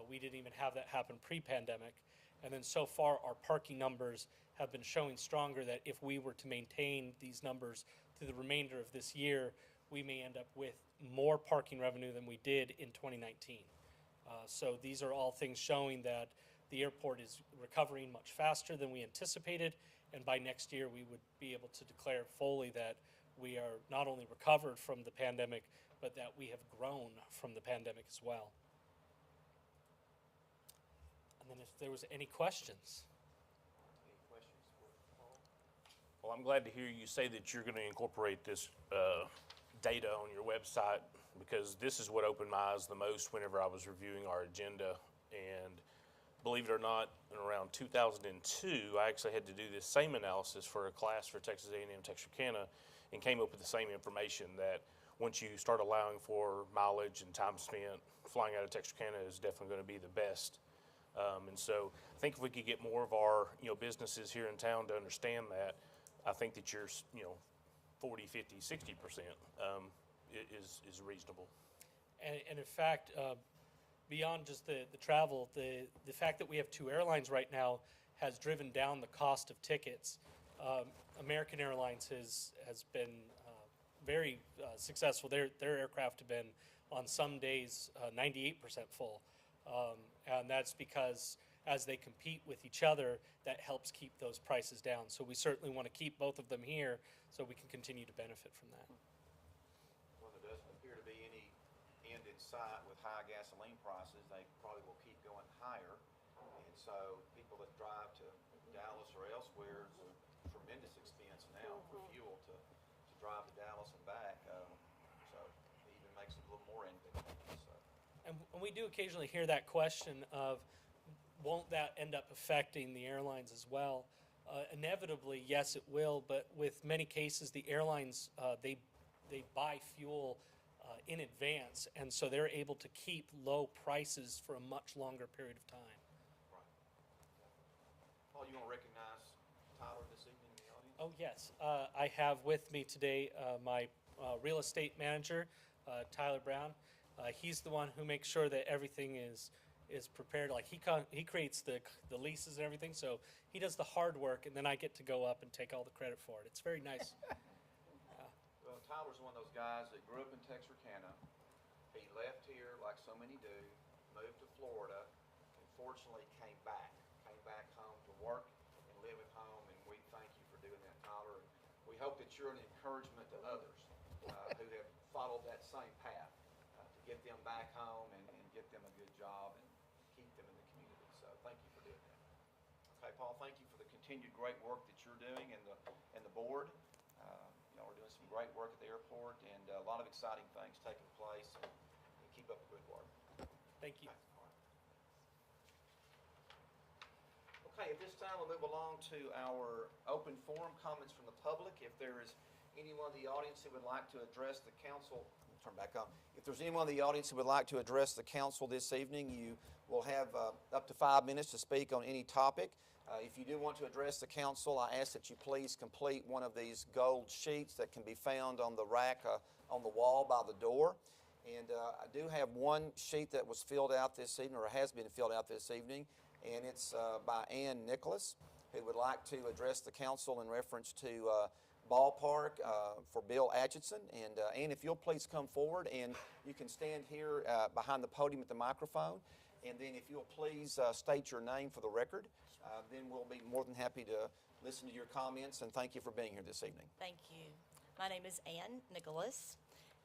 We didn't even have that happen pre-pandemic. And then so far, our parking numbers have been showing stronger that if we were to maintain these numbers through the remainder of this year, we may end up with more parking revenue than we did in 2019. So these are all things showing that the airport is recovering much faster than we anticipated, and by next year we would be able to declare fully that we are not only recovered from the pandemic, but that we have grown from the pandemic as well. And then if there was any questions. Any questions for Paul? Well, I'm glad to hear you say that you're going to incorporate this data on your website, because this is what opened my eyes the most whenever I was reviewing our agenda. And believe it or not, in around 2002, I actually had to do this same analysis for a class for Texas A&M Texarkana, and came up with the same information, that once you start allowing for mileage and time spent, flying out of Texarkana is definitely going to be the best. And so I think if we could get more of our businesses here in town to understand that, I think that your 40, 50, 60% is reasonable. And in fact, beyond just the travel, the fact that we have two airlines right now has driven down the cost of tickets. American Airlines has been very successful. Their aircraft have been on some days 98% full. And that's because as they compete with each other, that helps keep those prices down. So we certainly want to keep both of them here so we can continue to benefit from that. Well, there doesn't appear to be any end in sight with high gasoline prices. They probably will keep going higher. And so people that drive to Dallas or elsewhere is a tremendous expense now for fuel to drive to Dallas and back. So it even makes it a little more inconvenient. So. And we do occasionally hear that question of, won't that end up affecting the airlines as well? Inevitably, yes, it will, but with many cases, the airlines, they buy fuel in advance, and so they're able to keep low prices for a much longer period of time. Right. Paul, you want to recognize Tyler this evening in the audience? Oh, yes. I have with me today my real estate manager, Tyler Brown. He's the one who makes sure that everything is prepared. Like he creates the leases and everything, so he does the hard work, and then I get to go up and take all the credit for it. It's very nice. Well, Tyler's one of those guys that grew up in Texarkana. He left here like so many do, moved to Florida, and fortunately came back home to work and live at home, and we thank you for doing that, Tyler. And we hope that you're an encouragement to others who have followed that same path to get them back home and get them a good job and keep them in the community. So thank you for doing that. Okay, Paul, thank you for the continued great work that you're doing and the board. Y'all are doing some great work at the airport and a lot of exciting things taking place. And keep up the good work. Thank you. Okay, at this time we'll move along to our open forum comments from the public. If there is anyone in the audience who would like to address the council, turn back on. If there's anyone in the audience who would like to address the council this evening, you will have up to 5 minutes to speak on any topic. If you do want to address the council, I ask that you please complete one of these gold sheets that can be found on the rack on the wall by the door. And I do have one sheet that was filled out this evening, or has been filled out this evening, and it's by Ann Nicholas, who would like to address the council in reference to ballpark for Bill Atchison. And Ann, if you'll please come forward, and you can stand here behind the podium at the microphone. And then if you'll please state your name for the record, then we'll be more than happy to listen to your comments, and thank you for being here this evening. Thank you. My name is Ann Nicholas,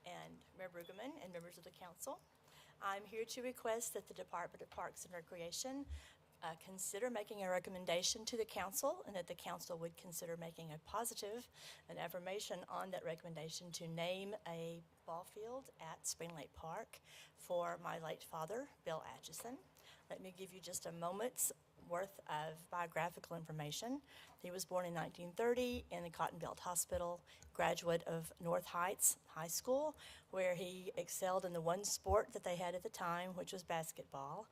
and Mayor Brueggemann and members of the council. I'm here to request that the Department of Parks and Recreation consider making a recommendation to the council, and that the council would consider making a positive, an affirmation on that recommendation to name a ball field at Spring Lake Park for my late father, Bill Atchison. Let me give you just a moment's worth of biographical information. He was born in 1930 in the Cotton Belt Hospital, graduate of North Heights High School, where he excelled in the one sport that they had at the time, which was basketball.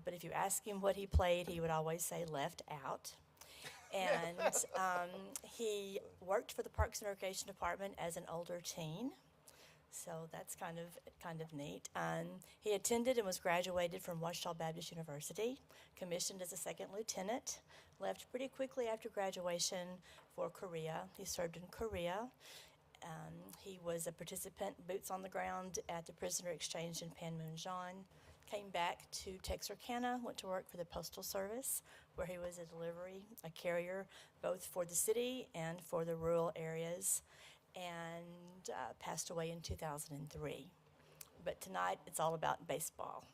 But if you ask him what he played, he would always say left out. And he worked for the Parks and Recreation Department as an older teen. So that's kind of neat. He attended and was graduated from Ouachita Baptist University, commissioned as a second lieutenant, left pretty quickly after graduation for Korea. He served in Korea. He was a participant, boots on the ground, at the prisoner exchange in Panmunjom. Came back to Texarkana, went to work for the Postal Service, where he was a carrier, both for the city and for the rural areas, and passed away in 2003. But tonight, it's all about baseball.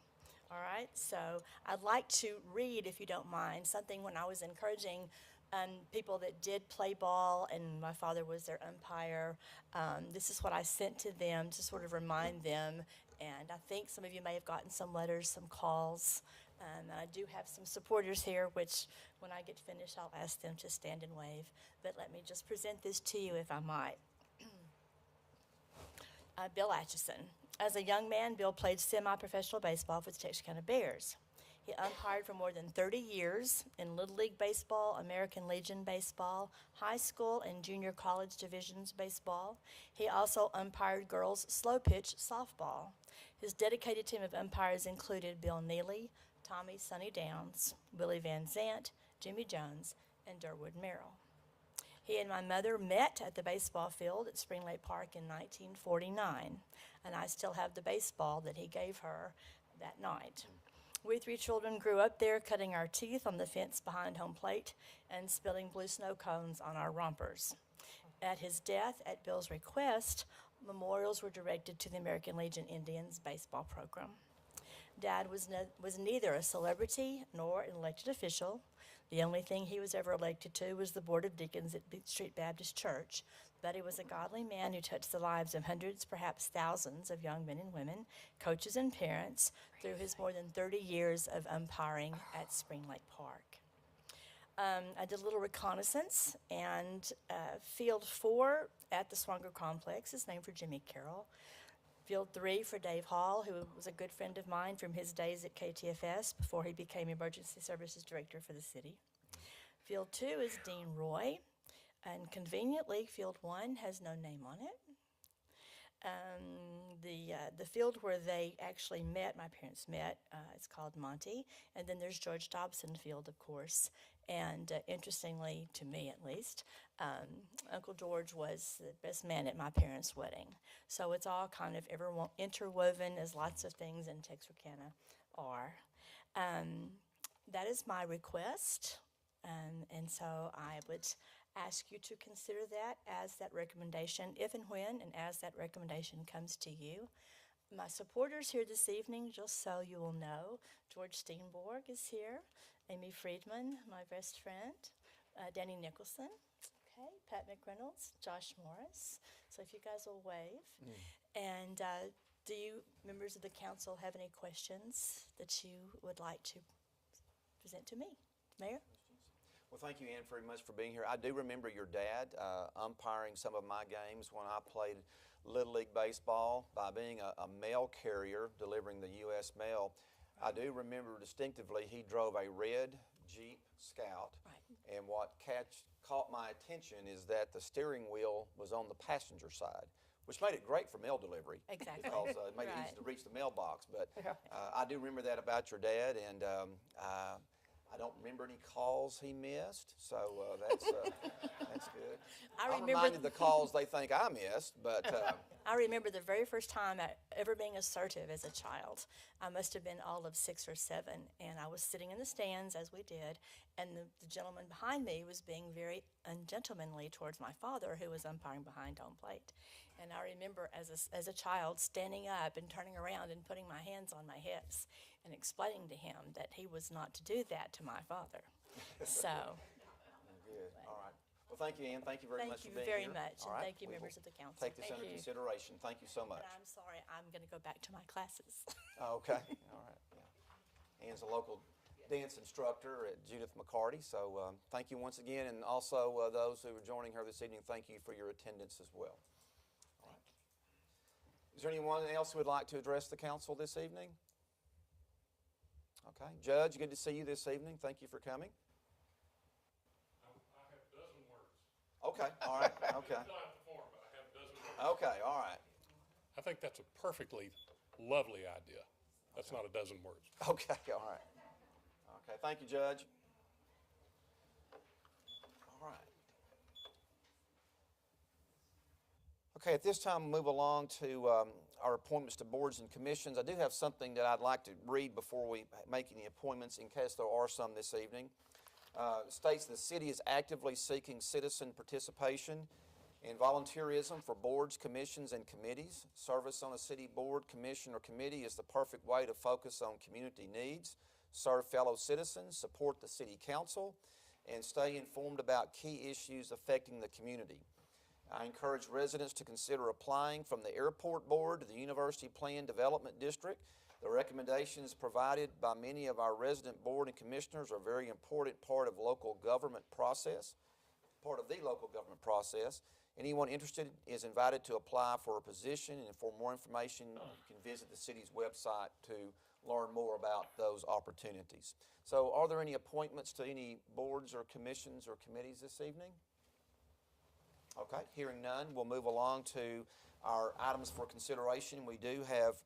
All right, so I'd like to read, if you don't mind, something when I was encouraging people that did play ball, and my father was their umpire. This is what I sent to them to sort of remind them, and I think some of you may have gotten some letters, some calls, and I do have some supporters here, which when I get finished, I'll ask them to stand and wave. But let me just present this to you, if I might. Bill Atchison. As a young man, Bill played semi-professional baseball for the Texarkana Bears. He umpired for more than 30 years in Little League Baseball, American Legion Baseball, high school and junior college divisions baseball. He also umpired girls slow pitch softball. His dedicated team of umpires included Bill Neely, Tommy Sonny Downs, Willie Van Zant, Jimmy Jones, and Durwood Merrill. He and my mother met at the baseball field at Spring Lake Park in 1949, and I still have the baseball that he gave her that night. We three children grew up there, cutting our teeth on the fence behind home plate and spilling blue snow cones on our rompers. At his death, at Bill's request, memorials were directed to the American Legion Indians baseball program. Dad was neither a celebrity nor an elected official. The only thing he was ever elected to was the Board of Deacons at Beach Street Baptist Church. But he was a godly man who touched the lives of hundreds, perhaps thousands of young men and women, coaches and parents, through his more than 30 years of umpiring at Spring Lake Park. I did a little reconnaissance, and Field 4 at the Swanger Complex is named for Jimmy Carroll. Field 3 for Dave Hall, who was a good friend of mine from his days at KTFS before he became Emergency Services Director for the city. Field 2 is Dean Roy, and conveniently, Field 1 has no name on it. The field where they actually met, my parents met, it's called Monty, and then there's George Dobson Field, of course, and interestingly, to me at least, Uncle George was the best man at my parents' wedding. So it's all kind of interwoven, as lots of things in Texarkana are. That is my request, and so I would ask you to consider that as that recommendation, if and when, and as that recommendation comes to you. My supporters here this evening, just so you will know, George Steenborg is here, Amy Friedman, my best friend, Danny Nicholson, okay, Pat McReynolds, Josh Morris. So if you guys will wave. And do you, members of the council, have any questions that you would like to present to me? Mayor? Well, thank you, Ann, very much for being here. I do remember your dad umpiring some of my games when I played Little League Baseball by being a mail carrier delivering the U.S. mail. I do remember distinctively he drove a red Jeep Scout, Right. and what caught my attention is that the steering wheel was on the passenger side, which made it great for mail delivery. Exactly. Because it made it Right. easy to reach the mailbox. But I do remember that about your dad, and I don't remember any calls he missed, so that's good. I I'm remember reminded of the calls they think I missed, but I remember the very first time ever being assertive as a child. I must have been all of 6 or 7, and I was sitting in the stands as we did, and the gentleman behind me was being very ungentlemanly towards my father, who was umpiring behind home plate. And I remember as a child standing up and turning around and putting my hands on my hips and explaining to him that he was not to do that to my father. So. good. All right. Well, thank you, Ann. Thank you very much for being here. Thank you very much, All and right. thank you, We will members of the council. Take this Thank under you. consideration. Thank you so much. And I'm sorry, I'm going to go back to my classes. Okay. All right. Yeah. Ann's a local dance instructor at Judith McCarty, so thank you once again, and also those who are joining her this evening, thank you for your attendance as well. All right. Is there anyone else who would like to address the council this evening? Okay. Judge, good to see you this evening. Thank you for coming. I have a dozen words. Okay. All right. Okay. I don't have to form, but I have a dozen words. Okay. All right. I think that's a perfectly lovely idea. That's not a dozen words. Okay. All right. Okay. Thank you, Judge. All right. Okay. At this time, we'll move along to our appointments to boards and commissions. I do have something that I'd like to read before we make any appointments, in case there are some this evening. It states the city is actively seeking citizen participation and volunteerism for boards, commissions, and committees. Service on a city board, commission, or committee is the perfect way to focus on community needs, serve fellow citizens, support the city council, and stay informed about key issues affecting the community. I encourage residents to consider applying from the airport board to the University Plan Development District. The recommendations provided by many of our resident board and commissioners are a very important part of the local government process. Anyone interested is invited to apply for a position, and for more information, you can visit the city's website to learn more about those opportunities. So are there any appointments to any boards or commissions or committees this evening? Okay, hearing none, we'll move along to our items for consideration. We do have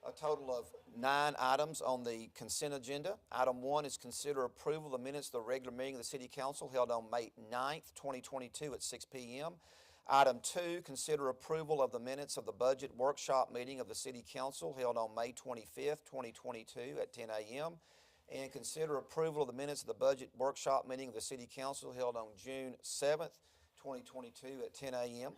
a total of 9 items on the consent agenda. Item 1 is consider approval of the minutes of the regular meeting of the City Council held on May 9th, 2022 at 6 p.m. Item 2, consider approval of the minutes of the budget workshop meeting of the City Council held on May 25th, 2022 at 10 a.m. And consider approval of the minutes of the budget workshop meeting of the City Council held on June 7th, 2022 at 10 a.m.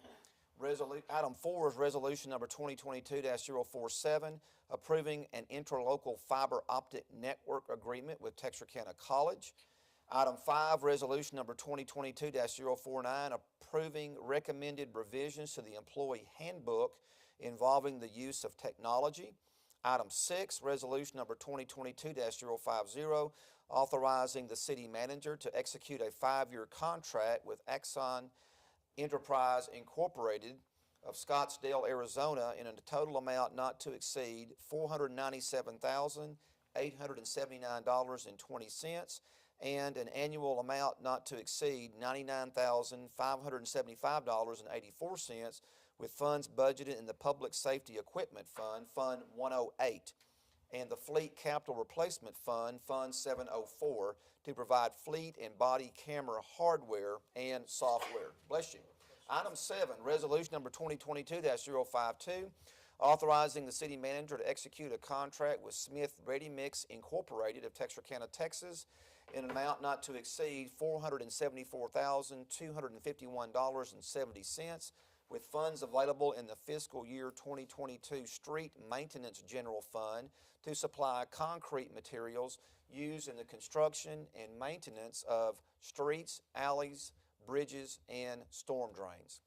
Item 4 is resolution number 2022-047, approving an interlocal fiber optic network agreement with Texarkana College. Item 5, resolution number 2022-049, approving recommended revisions to the employee handbook involving the use of technology. Item 6, resolution number 2022-050, authorizing the city manager to execute a 5-year contract with Axon Enterprise Incorporated of Scottsdale, Arizona, in a total amount not to exceed $497,879.20 and an annual amount not to exceed $99,575.84, with funds budgeted in the Public Safety Equipment Fund, Fund 108, and the Fleet Capital Replacement Fund, Fund 704, to provide fleet and body camera hardware and software. Bless you. Item 7, resolution number 2022-052, authorizing the city manager to execute a contract with Smith Ready Mix Incorporated of Texarkana, Texas, in an amount not to exceed $474,251.70, with funds available in the fiscal year 2022 Street Maintenance General Fund to supply concrete materials used in the construction and maintenance of streets, alleys, bridges, and storm drains.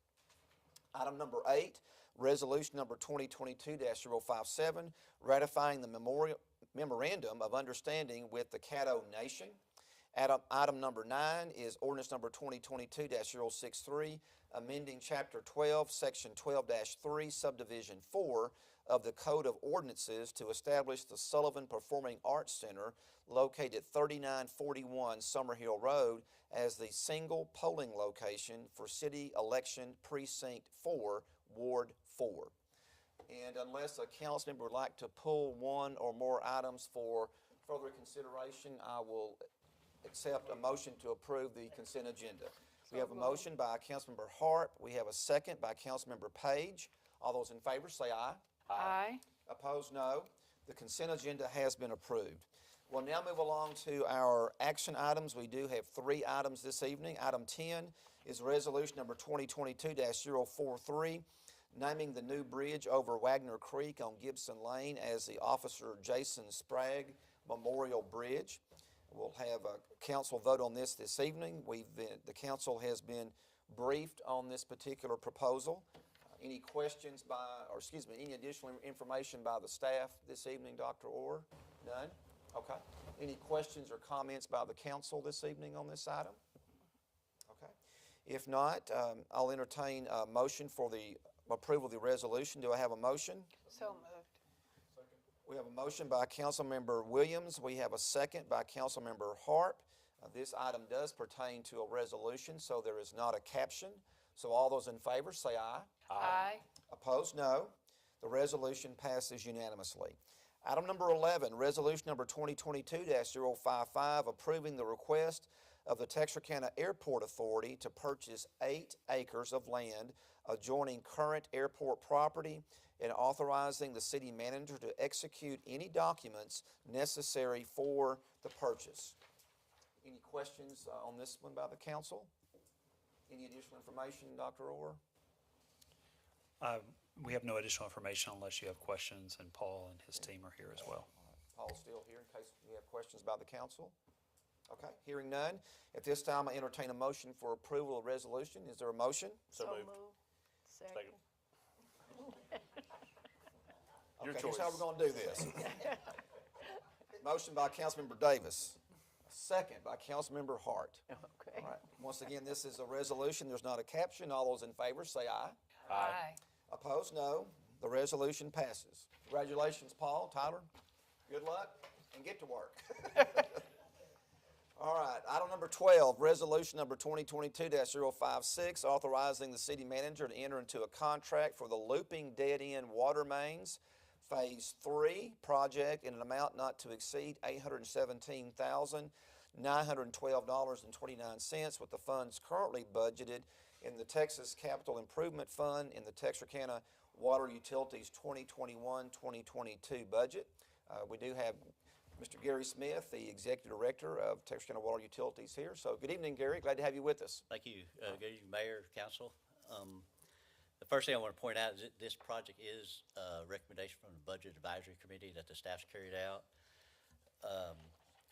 Item number 8, resolution number 2022-057, ratifying the memorandum of understanding with the Caddo Nation. Item number 9 is ordinance number 2022-063, amending Chapter 12, Section 12-3, Subdivision 4 of the Code of Ordinances to establish the Sullivan Performing Arts Center located at 3941 Summerhill Road as the single polling location for City Election Precinct 4, Ward 4. And unless a council member would like to pull one or more items for further consideration, I will accept a motion to approve the consent agenda. We have a motion by Councilmember Hart. We have a second by Councilmember Page. All those in favor say aye. Aye. Opposed, no. The consent agenda has been approved. We'll now move along to our action items. We do have 3 items this evening. Item 10 is resolution number 2022-043, naming the new bridge over Wagner Creek on Gibson Lane as the Officer Jason Sprague Memorial Bridge. We'll have a council vote on this evening. The council has been briefed on this particular proposal. Any questions any additional information by the staff this evening, Dr. Orr? None? Okay. Any questions or comments by the council this evening on this item? Okay. If not, I'll entertain a motion for the approval of the resolution. Do I have a motion? So moved. We have a motion by Councilmember Williams. We have a second by Councilmember Harp. This item does pertain to a resolution, so there is not a caption. So all those in favor say aye. Aye. Opposed, no. The resolution passes unanimously. Item number 11, resolution number 2022-055, approving the request of the Texarkana Airport Authority to purchase 8 acres of land adjoining current airport property and authorizing the city manager to execute any documents necessary for the purchase. Any questions on this one by the council? Any additional information, Dr. Orr? We have no additional information unless you have questions, and Paul and his team are here as well. Paul's still here in case you have questions by the council. Okay, hearing none. At this time, I entertain a motion for approval of resolution. Is there a motion? So moved. Second. Your Okay, here's how choice. we're going to do this. Motion by Councilmember Davis. Second by Councilmember Hart. Okay. All right. Once again, this is a resolution. There's not a caption. All those in favor say aye. Aye. Opposed, no. The resolution passes. Congratulations, Paul, Tyler. Good luck and get to work. All right, item number 12, resolution number 2022-056, authorizing the city manager to enter into a contract for the looping dead-end water mains, Phase 3 project in an amount not to exceed $817,912.29, with the funds currently budgeted in the Texas Capital Improvement Fund in the Texarkana Water Utilities 2021-2022 budget. We do have Mr. Gary Smith, the Executive Director of Texarkana Water Utilities here. So good evening, Gary. Glad to have you with us. Thank you. Good evening, Mayor, Council. The first thing I want to point out is that this project is a recommendation from the Budget Advisory Committee that the staff's carried out. Of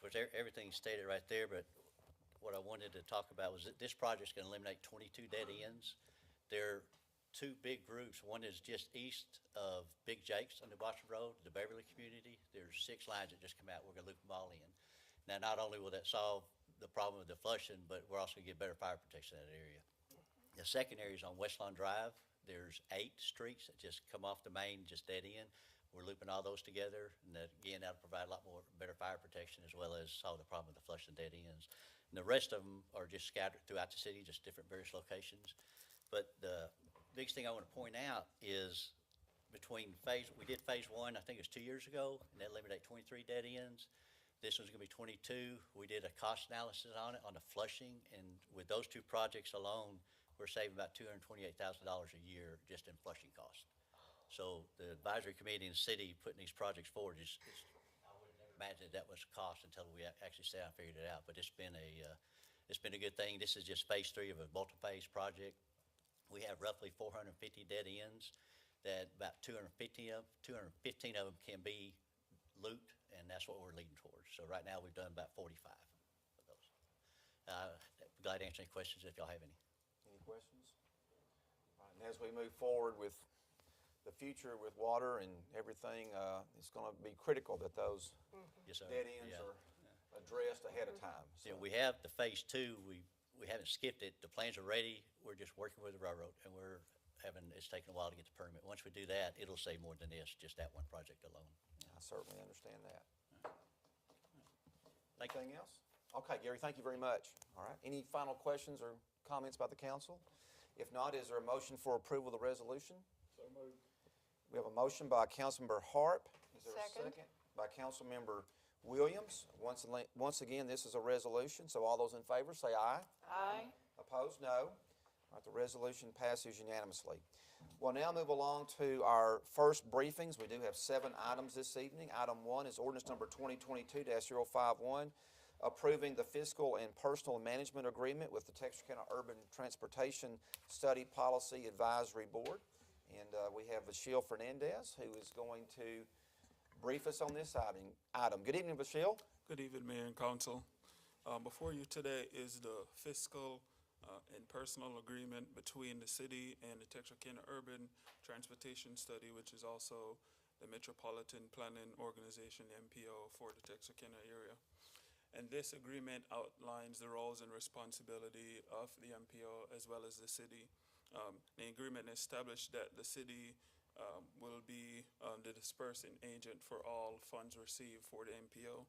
course, everything's stated right there, but what I wanted to talk about was that this project's going to eliminate 22 dead ends. There are 2 big groups. One is just east of Big Jake's on the Boston Road, the Beverly community. There's 6 lines that just come out. We're going to loop them all in. Now, not only will that solve the problem of the flushing, but we're also going to get better fire protection in that area. The second area is on West Lawn Drive. There's 8 streets that just come off the main, just dead end. We're looping all those together, and that, again, that'll provide a lot more better fire protection as well as solve the problem of the flushing dead ends. And the rest of them are just scattered throughout the city, just different various locations. But the biggest thing I want to point out is between we did phase 1, I think it was 2 years ago, and that eliminated 23 dead ends. This one's going to be 22. We did a cost analysis on it, on the flushing, and with those 2 projects alone, we're saving about $228,000 a year just in flushing costs. So the advisory committee and the city putting these projects forward I wouldn't have imagined that was a cost until we actually sat and figured it out. But it's been a good thing. This is just phase 3 of a multi-phase project. We have roughly 450 dead ends that about 215 of them can be looped, and that's what we're leading towards. So right now we've done about 45 of those. Glad to answer any questions if y'all have any. Any questions? All right, and as we move forward with the future with water and everything, it's going to be critical that those Yes, sir. dead ends are addressed ahead of time. So. Yeah, we have the phase 2. We haven't skipped it. The plans are ready. We're just working with the railroad, and it's taken a while to get the permit. Once we do that, it'll save more than this, just that one project alone. I certainly understand that. Anything else? Okay, Gary, thank you very much. All right. Any final questions or comments by the council? If not, is there a motion for approval of the resolution? So moved. We have a motion by Councilmember Harp. Is there Second. a second? By Councilmember Williams. Once again, this is a resolution, so all those in favor say aye. Aye. Opposed, no. All right, the resolution passes unanimously. We'll now move along to our first briefings. We do have 7 items this evening. Item 1 is ordinance number 2022-051, approving the fiscal and personal management agreement with the Texarkana Urban Transportation Study Policy Advisory Board. And we have Vachille Fernandez, who is going to brief us on this item. Good evening, Vachille. Good evening, Mayor and Council. Before you today is the fiscal and personal agreement between the city and the Texarkana Urban Transportation Study, which is also the Metropolitan Planning Organization, MPO, for the Texarkana area. And this agreement outlines the roles and responsibility of the MPO as well as the city. The agreement established that the city will be the dispersing agent for all funds received for the MPO.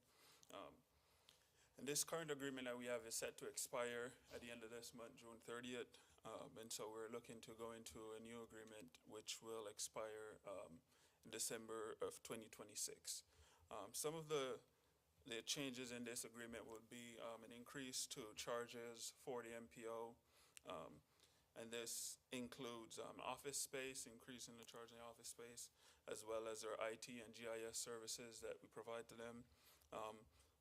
And this current agreement that we have is set to expire at the end of this month, June 30th. And so we're looking to go into a new agreement which will expire in December of 2026. Some of the changes in this agreement would be an increase to charges for the MPO. And this includes office space, increase in the charge in office space, as well as our IT and GIS services that we provide to them.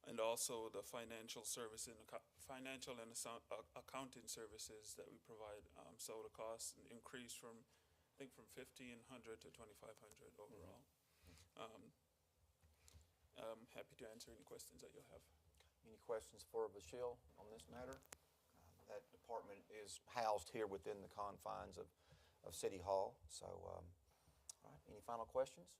And also the financial services, financial and accounting services that we provide. So the cost increased from, I think, from $1,500 to $2,500 overall. I'm happy to answer any questions that you'll have. Any questions for Vachille on this matter? That department is housed here within the confines of City Hall. So, all right, any final questions?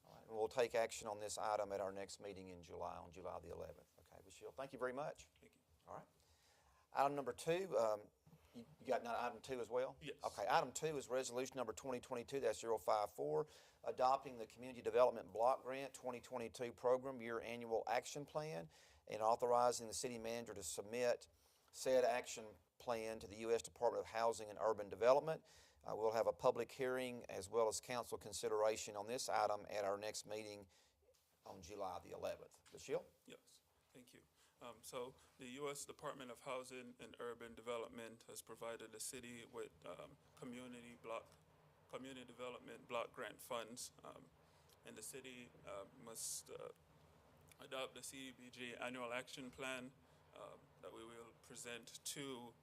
All right, and we'll take action on this item at our next meeting in July, on July the 11th. Okay, Vachille, thank you very much. Thank you. All right. Item number 2, you got item 2 as well? Yes. Okay, item 2 is resolution number 2022-054, adopting the Community Development Block Grant 2022 Program Year Annual Action Plan and authorizing the city manager to submit said action plan to the U.S. Department of Housing and Urban Development. We'll have a public hearing as well as council consideration on this item at our next meeting on July the 11th. Vachille? Yes, thank you. So the U.S. Department of Housing and Urban Development has provided the city with community development block grant funds, and the city must adopt the CDBG annual action plan that we will present to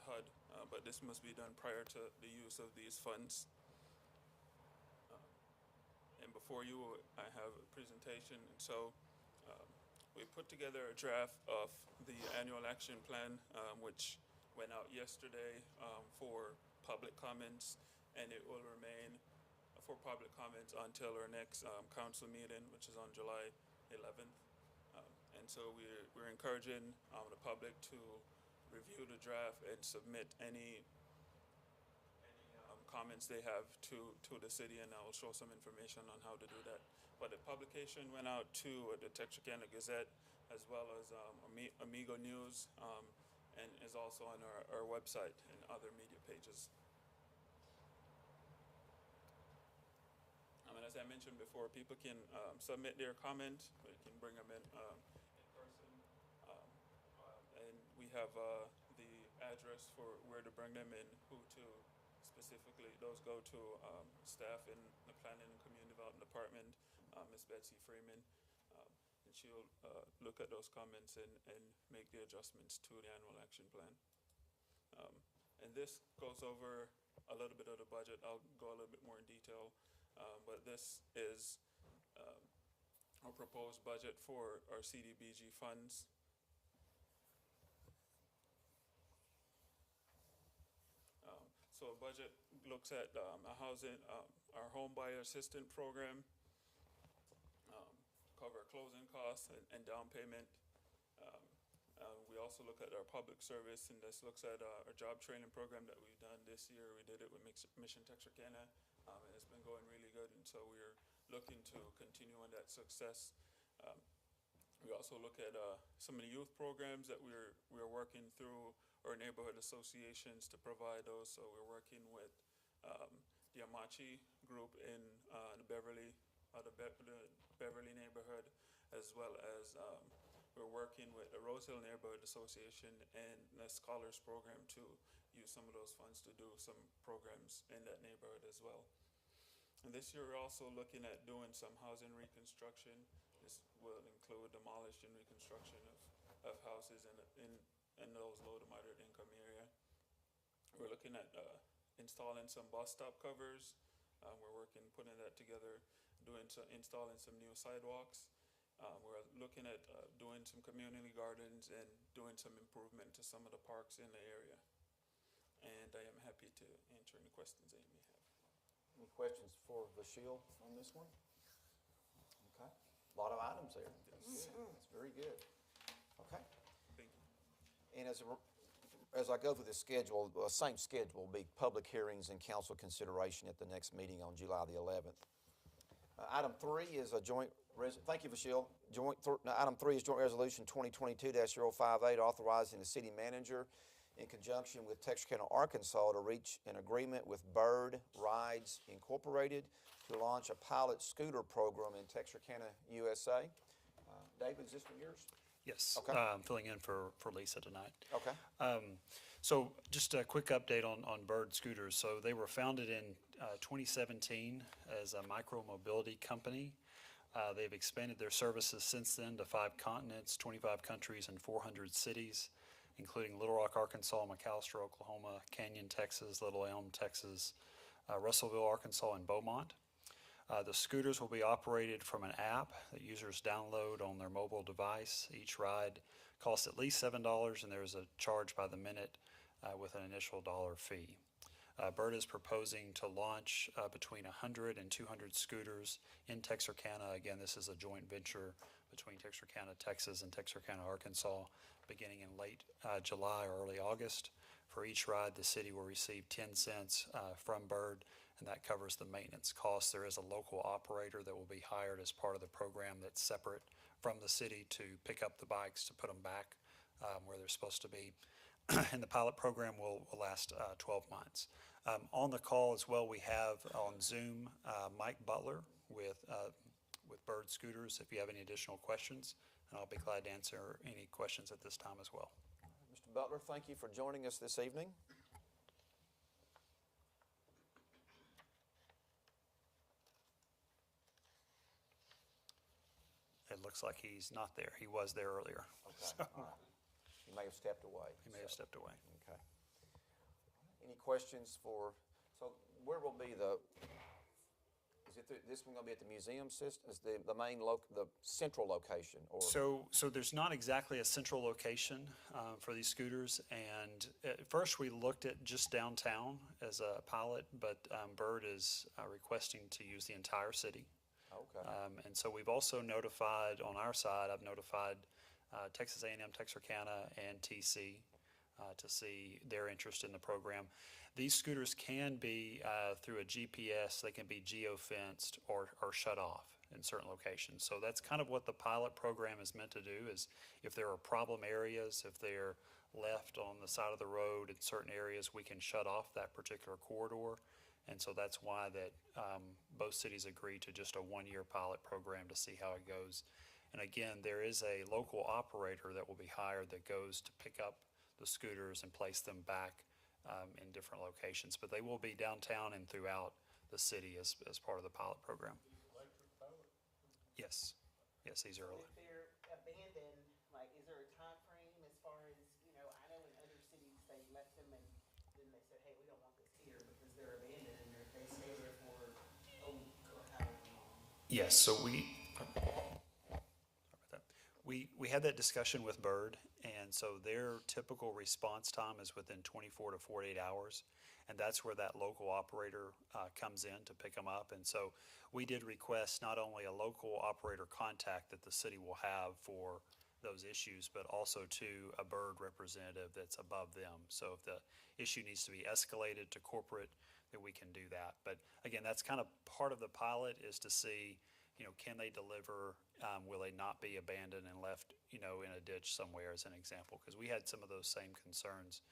HUD, but this must be done prior to the use of these funds. And before you, I have a presentation, and so we put together a draft of the annual action plan, which went out yesterday for public comments, and it will remain for public comments until our next council meeting, which is on July 11th. And so we're encouraging the public to review the draft and submit any comments they have to the city, and I will show some information on how to do that. But the publication went out to the Texarkana Gazette as well as Amigo News, and is also on our website and other media pages. And as I mentioned before, people can submit their comments. We can bring them in person. And we have the address for where to bring them and who to specifically. Those go to staff in the Planning and Community Development Department, Ms. Betsy Freeman. And she'll look at those comments and make the adjustments to the annual action plan. And this goes over a little bit of the budget. I'll go a little bit more in detail. But this is our proposed budget for our CDBG funds. So a budget looks at a housing, our home buyer assistance program, cover closing costs and down payment. We also look at our public service, and this looks at our job training program that we've done this year. We did it with Mission Texarkana, and it's been going really good, and so we're looking to continue on that success. We also look at some of the youth programs that we're working through our neighborhood associations to provide those. So we're working with the Amachi group in the Beverly neighborhood, as well as we're working with the Rose Hill Neighborhood Association and the Scholars Program to use some of those funds to do some programs in that neighborhood as well. And this year, we're also looking at doing some housing reconstruction. This will include demolition reconstruction of houses in those low to moderate income area. We're looking at installing some bus stop covers. We're putting that together, installing some new sidewalks. We're looking at doing some community gardens and doing some improvement to some of the parks in the area. And I am happy to answer any questions that you may have. Any questions for Vashil on this one? Okay, a lot of items there. That's good. That's very good. Okay. Thank you. And as I go through the schedule, same schedule will be public hearings and council consideration at the next meeting on July the 11th. Item 3 is a joint, thank you, Vashil. Item 3 is Joint Resolution 2022-058, authorizing the city manager in conjunction with Texarkana, Arkansas, to reach an agreement with Bird Rides Incorporated to launch a pilot scooter program in Texarkana, USA. David, is this one yours? Yes. Okay. I'm filling in for Lisa tonight. Okay. So just a quick update on Bird Scooters. So they were founded in 2017 as a micro-mobility company. They've expanded their services since then to 5 continents, 25 countries, and 400 cities, including Little Rock, Arkansas, McAlester, Oklahoma, Canyon, Texas, Little Elm, Texas, Russellville, Arkansas, and Beaumont. The scooters will be operated from an app that users download on their mobile device. Each ride costs at least $7, and there is a charge by the minute with an initial $1 fee. Bird is proposing to launch between 100 and 200 scooters in Texarkana. Again, this is a joint venture between Texarkana, Texas, and Texarkana, Arkansas, beginning in late July or early August. For each ride, the city will receive 10 cents from Bird, and that covers the maintenance costs. There is a local operator that will be hired as part of the program that's separate from the city to pick up the bikes, to put them back where they're supposed to be. And the pilot program will last 12 months. On the call as well, we have on Zoom Mike Butler with Bird Scooters if you have any additional questions, and I'll be glad to answer any questions at this time as well. Mr. Butler, thank you for joining us this evening. It looks like he's not there. He was there earlier. Okay, So, all right. He may have stepped away. he may have stepped away. Okay. Any questions so where will be this one going to be at the museum system? Is the main, the central location? Or? So there's not exactly a central location for these scooters, and at first we looked at just downtown as a pilot, but Bird is requesting to use the entire city. Okay. And so we've also notified, on our side, I've notified Texas A&M, Texarkana, and TC to see their interest in the program. These scooters can be, through a GPS, they can be geo-fenced or shut off in certain locations. So that's kind of what the pilot program is meant to do, is if there are problem areas, if they're left on the side of the road in certain areas, we can shut off that particular corridor. And so that's why that both cities agreed to just a one-year pilot program to see how it goes. And again, there is a local operator that will be hired that goes to pick up the scooters and place them back in different locations. But they will be downtown and throughout the city as part of the pilot program. Electric power? Yes. Yes, these are. If they're abandoned, like, is there a time frame as far as, I know in other cities they left them and then they said, hey, we don't want this here because they're abandoned and they stay there for a week or however long. Yes, so we had that discussion with Bird, and so their typical response time is within 24 to 48 hours, and that's where that local operator comes in to pick them up. And so we did request not only a local operator contact that the city will have for those issues, but also to a Bird representative that's above them. So if the issue needs to be escalated to corporate, then we can do that. But again, that's kind of part of the pilot, is to see, can they deliver? Will they not be abandoned and left, in a ditch somewhere, as an example? Because we had some of those same concerns.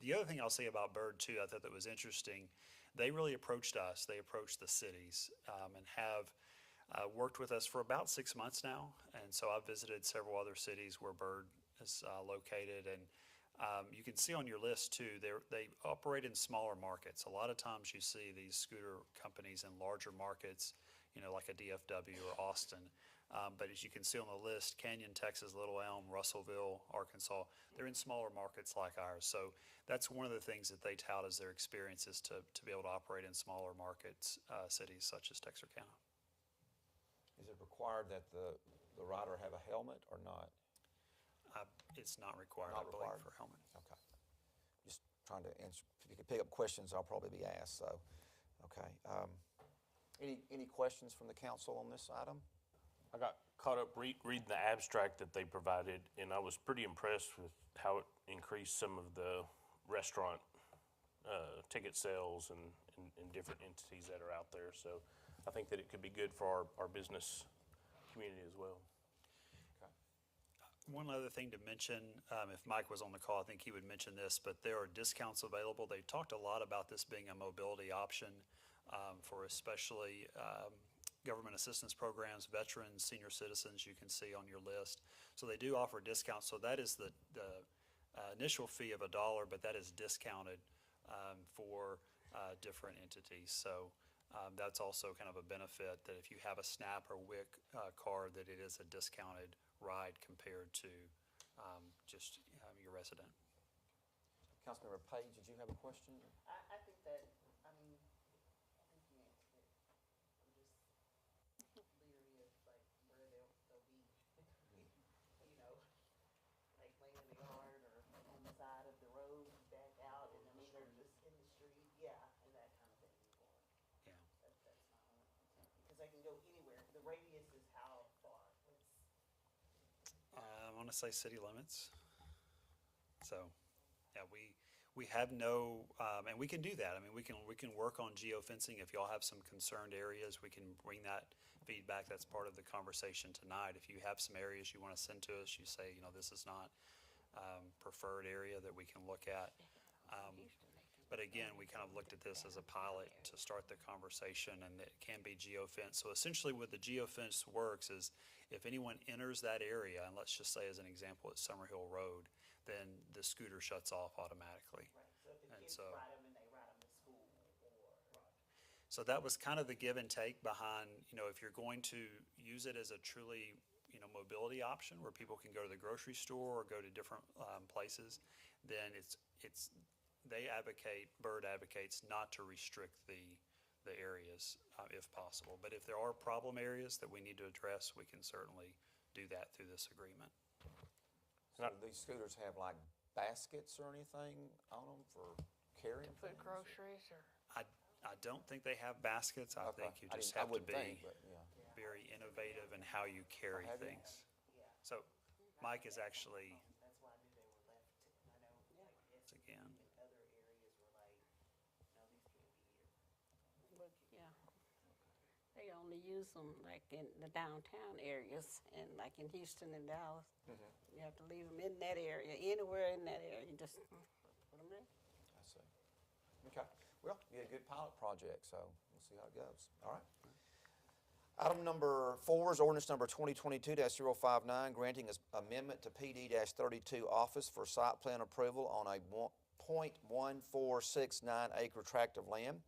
The other thing I'll say about Bird too, I thought that was interesting, they really approached us. They approached the cities and have worked with us for about 6 months now, and so I've visited several other cities where Bird is located, and you can see on your list too, they operate in smaller markets. A lot of times you see these scooter companies in larger markets, like a DFW or Austin. But as you can see on the list, Canyon, Texas, Little Elm, Russellville, Arkansas, they're in smaller markets like ours. So that's one of the things that they tout as their experience is to be able to operate in smaller markets, cities such as Texarkana. Is it required that the rider have a helmet or not? It's not required, Not I believe, required? for helmet. Okay. Just trying to answer, if you could pick up questions, I'll probably be asked, so, okay. Any questions from the council on this item? I got caught up reading the abstract that they provided, and I was pretty impressed with how it increased some of the restaurant ticket sales and different entities that are out there. So I think that it could be good for our business community as well. One other thing to mention, if Mike was on the call, I think he would mention this, but there are discounts available. They talked a lot about this being a mobility option for especially government assistance programs, veterans, senior citizens, you can see on your list. So they do offer discounts. So that is the initial fee of $1, but that is discounted for different entities. So that's also kind of a benefit that if you have a SNAP or WIC card, that it is a discounted ride compared to just your resident. Councilmember Page, did you have a question? I think that, I mean, I think you answered it. I'm just leery of like where they'll be, like laying in the yard or on the side of the road, back out, and I mean, they're just in the street, yeah, and that kind of thing. Yeah. That's my only concern, because they can go anywhere. The radius is how far? I want to say city limits. So, yeah, we have no, and we can do that. I mean, we can work on geofencing. If y'all have some concerned areas, we can bring that feedback. That's part of the conversation tonight. If you have some areas you want to send to us, you say, this is not preferred area that we can look at. But again, we kind of looked at this as a pilot to start the conversation, and it can be geofence. So essentially what the geofence works is if anyone enters that area, and let's just say as an example at Summerhill Road, then the scooter shuts off automatically. Right, so if the And kids so- ride them and they ride them to school, or. So that was kind of the give and take behind, if you're going to use it as a truly, mobility option where people can go to the grocery store or go to different places, then Bird advocates not to restrict the areas if possible. But if there are problem areas that we need to address, we can certainly do that through this agreement. So these scooters have like baskets or anything on them for carrying Put things? groceries or. I don't think they have baskets. I Okay. think you I just didn't- I have to wouldn't be think, but yeah. very innovative in how you carry Have you? things. So Mike is actually, That's why I knew they were left, I know, like, yes, again, in other areas were like, no, these can't be here. But, yeah. They only use them like in the downtown areas and like in Houston and Dallas. You have to leave them in that area, anywhere in that area, you just put them there. I see. Okay. Well, you had a good pilot project, so we'll see how it goes. All right. Item number 4 is ordinance number 2022-059, granting amendment to PD-32 office for site plan approval on a .1469 acre tract of land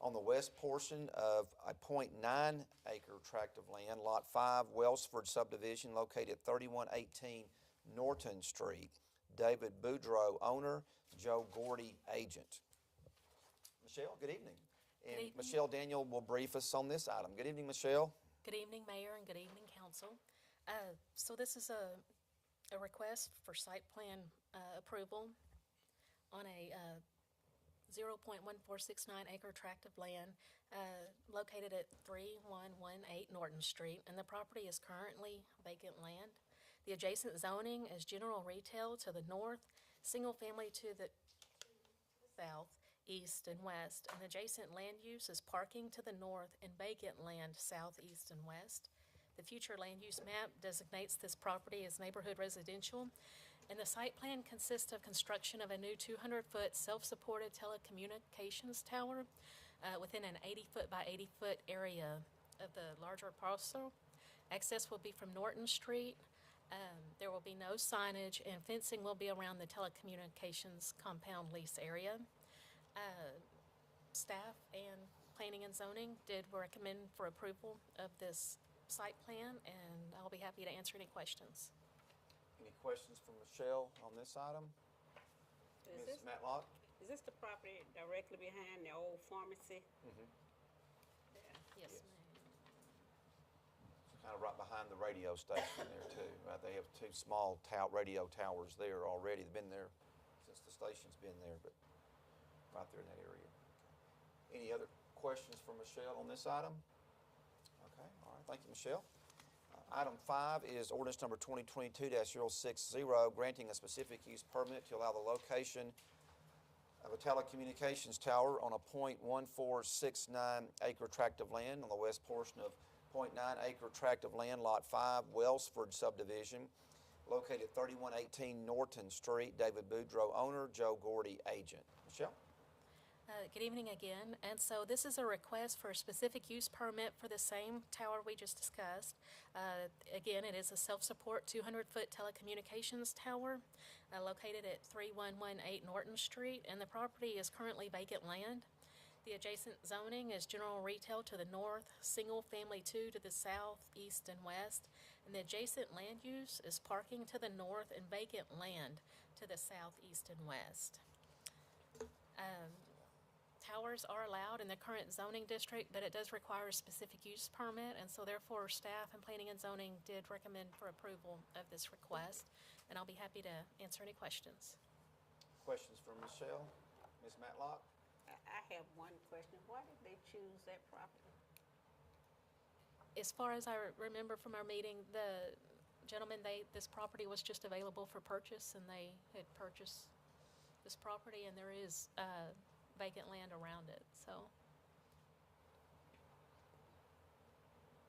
on the west portion of a .9 acre tract of land, Lot 5, Wellsford subdivision, located at 3118 Norton Street. David Boudreau, owner, Joe Gordy, agent. Michelle, good evening. And evening. Michelle Daniel will brief us on this item. Good evening, Michelle. Good evening, Mayor, and good evening, Council. So this is a request for site plan approval on a 0.1469 acre tract of land located at 3118 Norton Street, and the property is currently vacant land. The adjacent zoning is general retail to the north, single family to the south, east, and west, and adjacent land use is parking to the north and vacant land south, east, and west. The future land use map designates this property as neighborhood residential, and the site plan consists of construction of a new 200-foot self-supported telecommunications tower within an 80-foot by 80-foot area of the larger parcel. Access will be from Norton Street. There will be no signage, and fencing will be around the telecommunications compound lease area. Staff and Planning and Zoning did recommend for approval of this site plan, and I'll be happy to answer any questions. Any questions from Michelle on this item? Ms. Matlock? Is this the property directly behind the old pharmacy? Yes, Yes. ma'am. Kind of right behind the radio station there too, right? They have two small radio towers there already. They've been there since the station's been there, but right there in that area. Any other questions for Michelle on this item? Okay, all right, thank you, Michelle. Item 5 is ordinance number 2022-060, granting a specific use permit to allow the location of a telecommunications tower on a .1469 acre tract of land on the west portion of .9 acre tract of land, Lot 5, Wellsford subdivision, located at 3118 Norton Street. David Boudreau, owner, Joe Gordy, agent. Michelle? Good evening again. And so this is a request for a specific use permit for the same tower we just discussed. Again, it is a self-support 200-foot telecommunications tower located at 3118 Norton Street, and the property is currently vacant land. The adjacent zoning is general retail to the north, single-family 2 to the south, east, and west, and the adjacent land use is parking to the north and vacant land to the south, east, and west. Towers are allowed in the current zoning district, but it does require a specific use permit, and so therefore staff and Planning and Zoning did recommend for approval of this request, and I'll be happy to answer any questions. Questions for Michelle? Ms. Matlock? I have one question. Why did they choose that property? As far as I remember from our meeting, the gentleman, this property was just available for purchase, and they had purchased this property, and there is vacant land around it, so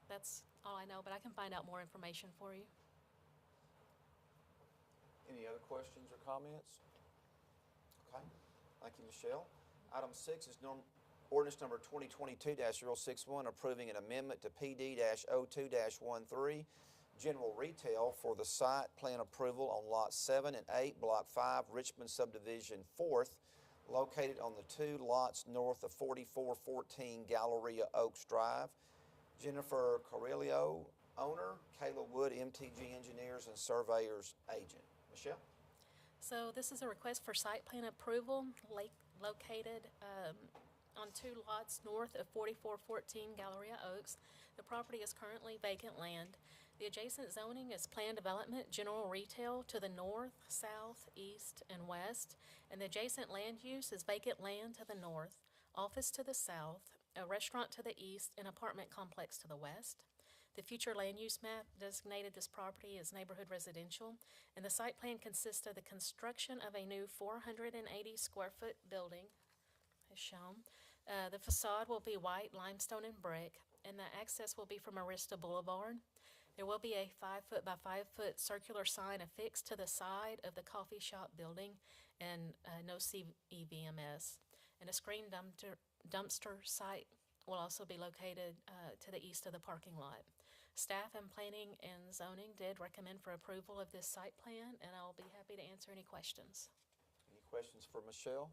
that's all I know, but I can find out more information for you. Any other questions or comments? Okay, thank you, Michelle. Item 6 is ordinance number 2022-061, approving an amendment to PD-02-13, general retail for the site plan approval on Lot 7 and 8, Block 5, Richmond Subdivision 4th, located on the 2 lots north of 4414 Galleria Oaks Drive. Jennifer Correlio, owner, Kayla Wood, MTG Engineers and Surveyors, agent. Michelle? So this is a request for site plan approval located on 2 lots north of 4414 Galleria Oaks. The property is currently vacant land. The adjacent zoning is planned development, general retail to the north, south, east, and west, and the adjacent land use is vacant land to the north, office to the south, a restaurant to the east, and apartment complex to the west. The future land use map designated this property as neighborhood residential, and the site plan consists of the construction of a new 480 square foot building, as shown. The facade will be white limestone and brick, and the access will be from Arista Boulevard. There will be a 5-foot by 5-foot circular sign affixed to the side of the coffee shop building, and no CEVMS. And a screen dumpster site will also be located to the east of the parking lot. Staff and Planning and Zoning did recommend for approval of this site plan, and I'll be happy to answer any questions. Any questions for Michelle?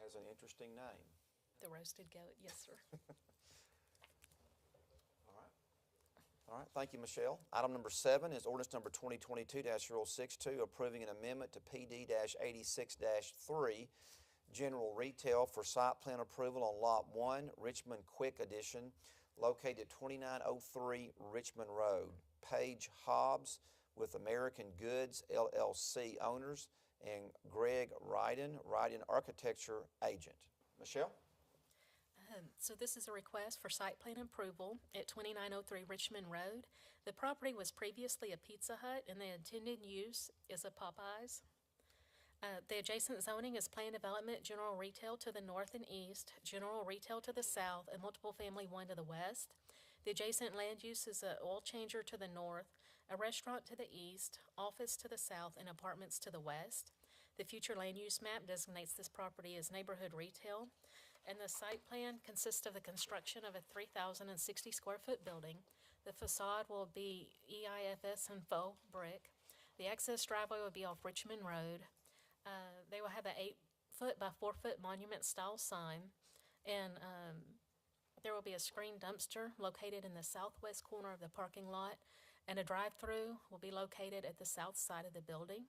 Has an interesting name. The roasted goat, yes, sir. All right, thank you, Michelle. Item number 7 is ordinance number 2022-062, approving an amendment to PD-86-3, general retail for site plan approval on Lot 1, Richmond Quick Edition, located at 2903 Richmond Road. Paige Hobbs with American Goods LLC owners, and Greg Ryden Architecture agent. Michelle? So this is a request for site plan approval at 2903 Richmond Road. The property was previously a Pizza Hut, and the intended use is a Popeyes. The adjacent zoning is planned development, general retail to the north and east, general retail to the south, and multiple family 1 to the west. The adjacent land use is an oil changer to the north, a restaurant to the east, office to the south, and apartments to the west. The future land use map designates this property as neighborhood retail. And the site plan consists of the construction of a 3,060 square foot building. The facade will be EIFS and faux brick. The access driveway will be off Richmond Road. They will have an 8-foot by 4-foot monument style sign. And there will be a screen dumpster located in the southwest corner of the parking lot. And a drive-through will be located at the south side of the building.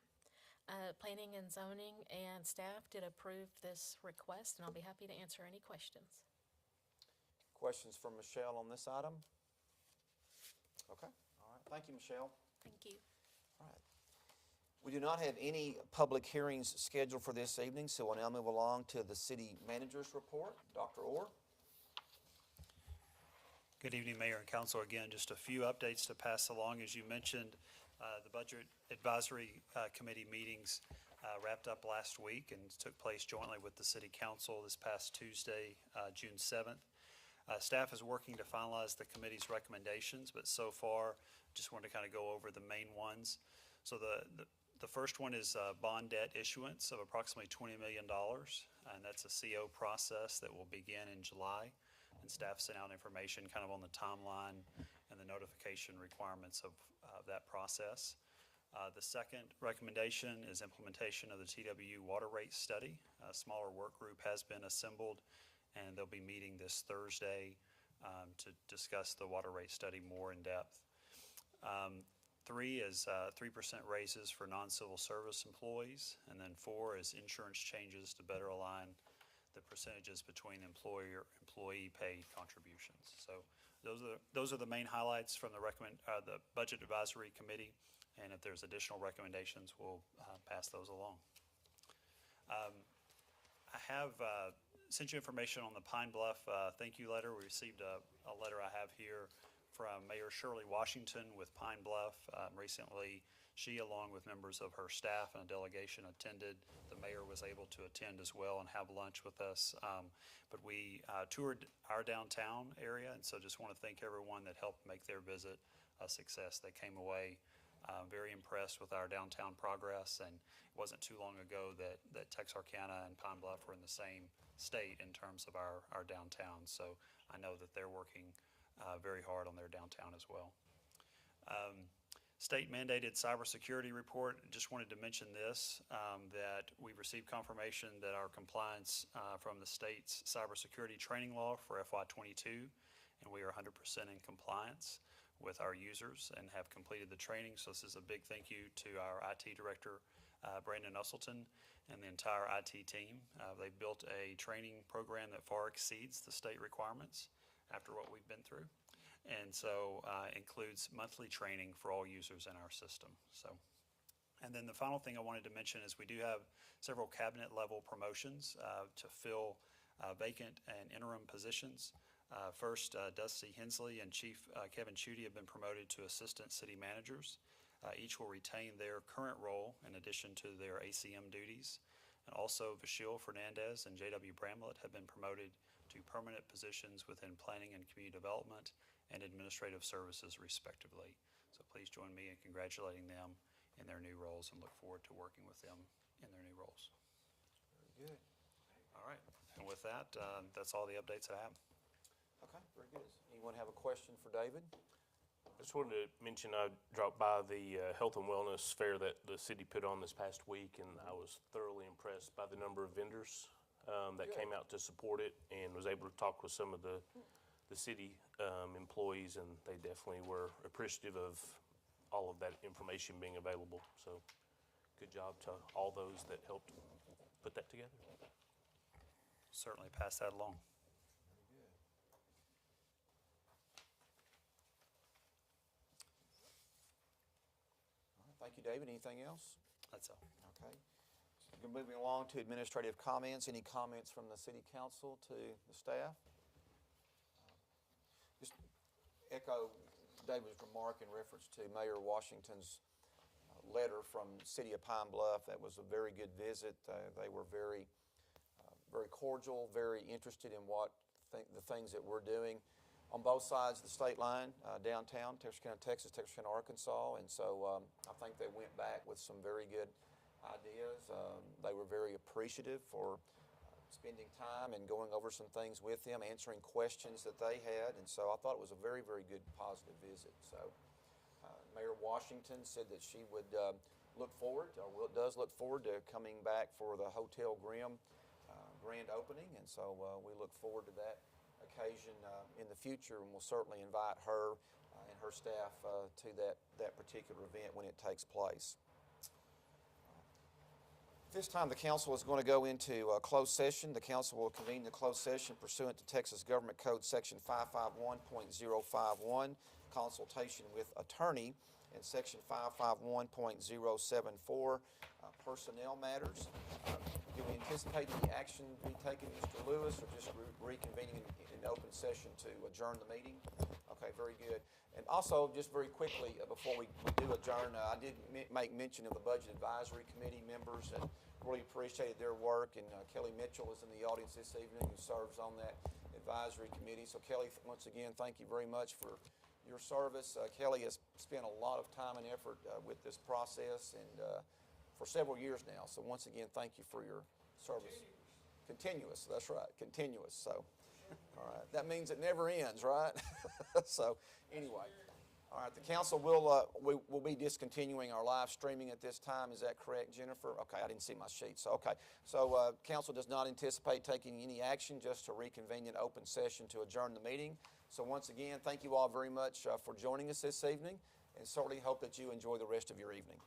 Planning and zoning and staff did approve this request, and I'll be happy to answer any questions. Questions from Michelle on this item? Okay, all right. Thank you, Michelle. Thank you. All right. We do not have any public hearings scheduled for this evening, so we'll now move along to the city manager's report. Dr. Orr. Good evening, Mayor and Council. Again, just a few updates to pass along. As you mentioned, the Budget Advisory Committee meetings wrapped up last week and took place jointly with the City Council this past Tuesday, June 7th. Staff is working to finalize the committee's recommendations, but so far, just wanted to kind of go over the main ones. So the first one is bond debt issuance of approximately $20 million, and that's a CO process that will begin in July. And staff sent out information kind of on the timeline and the notification requirements of that process. The second recommendation is implementation of the TWU water rate study. A smaller work group has been assembled, and they'll be meeting this Thursday to discuss the water rate study more in depth. 3 is 3% raises for non-civil service employees, and then 4 is insurance changes to better align the percentages between employee paid contributions. So those are the main highlights from the Budget Advisory Committee, and if there's additional recommendations, we'll pass those along. I have sent you information on the Pine Bluff thank you letter. We received a letter I have here from Mayor Shirley Washington with Pine Bluff. Recently, she, along with members of her staff and a delegation, attended. The mayor was able to attend as well and have lunch with us. But we toured our downtown area, and so just want to thank everyone that helped make their visit a success. They came away very impressed with our downtown progress, and it wasn't too long ago that Texarkana and Pine Bluff were in the same state in terms of our downtown. So I know that they're working very hard on their downtown as well. State mandated cybersecurity report. Just wanted to mention this, that we received confirmation that our compliance from the state's cybersecurity training law for FY22, and we are 100% in compliance with our users and have completed the training. So this is a big thank you to our IT director, Brandon Usselton, and the entire IT team. They've built a training program that far exceeds the state requirements after what we've been through. And so includes monthly training for all users in our system. And then the final thing I wanted to mention is we do have several cabinet level promotions to fill vacant and interim positions. First, Dusty Hensley and Chief Kevin Chudy have been promoted to assistant city managers. Each will retain their current role in addition to their ACM duties. And also Vashil Fernandez and J.W. Bramlett have been promoted to permanent positions within planning and community development and administrative services respectively. So please join me in congratulating them in their new roles and look forward to working with them in their new roles. Very good. All right, and with that, that's all the updates I have. Okay, very good. Anyone have a question for David? I just wanted to mention I dropped by the health and wellness fair that the city put on this past week, and I was thoroughly impressed by the number of vendors that came out to support it, and was able to talk with some of the city employees, and they definitely were appreciative of all of that information being available. So good job to all those that helped put that together. Certainly pass that along. Very good. All right, thank you, David. Anything else? That's all. Okay. We're moving along to administrative comments. Any comments from the city council to the staff? Just echo David's remark in reference to Mayor Washington's letter from the city of Pine Bluff. That was a very good visit. They were very cordial, very interested in the things that we're doing on both sides of the state line, downtown, Texarkana, Texas, Texarkana, Arkansas. And so I think they went back with some very good ideas. They were very appreciative for spending time and going over some things with them, answering questions that they had. And so I thought it was a very, very good, positive visit. So Mayor Washington said that she would look forward, or does look forward to coming back for the Hotel Grimm grand opening. And so we look forward to that occasion in the future, and we'll certainly invite her and her staff to that particular event when it takes place. This time the council is going to go into closed session. The council will convene the closed session pursuant to Texas Government Code Section 551.051, consultation with attorney, and Section 551.074, personnel matters. Do we anticipate any action to be taken, Mr. Lewis, or just reconvening in open session to adjourn the meeting? Okay, very good. And also, just very quickly, before we do adjourn, I did make mention of the Budget Advisory Committee members, and really appreciated their work. And Kelly Mitchell is in the audience this evening, who serves on that advisory committee. So Kelly, once again, thank you very much for your service. Kelly has spent a lot of time and effort with this process, and for several years now. So once again, thank you for your service. Continuous, that's right, continuous. So, all right, that means it never ends, right? So, anyway, all right, the council will be discontinuing our live streaming at this time. Is that correct, Jennifer? Okay, I didn't see my sheet. So, okay, so council does not anticipate taking any action, just to reconvene in open session to adjourn the meeting. So, once again, thank you all very much for joining us this evening, and certainly hope that you enjoy the rest of your evening.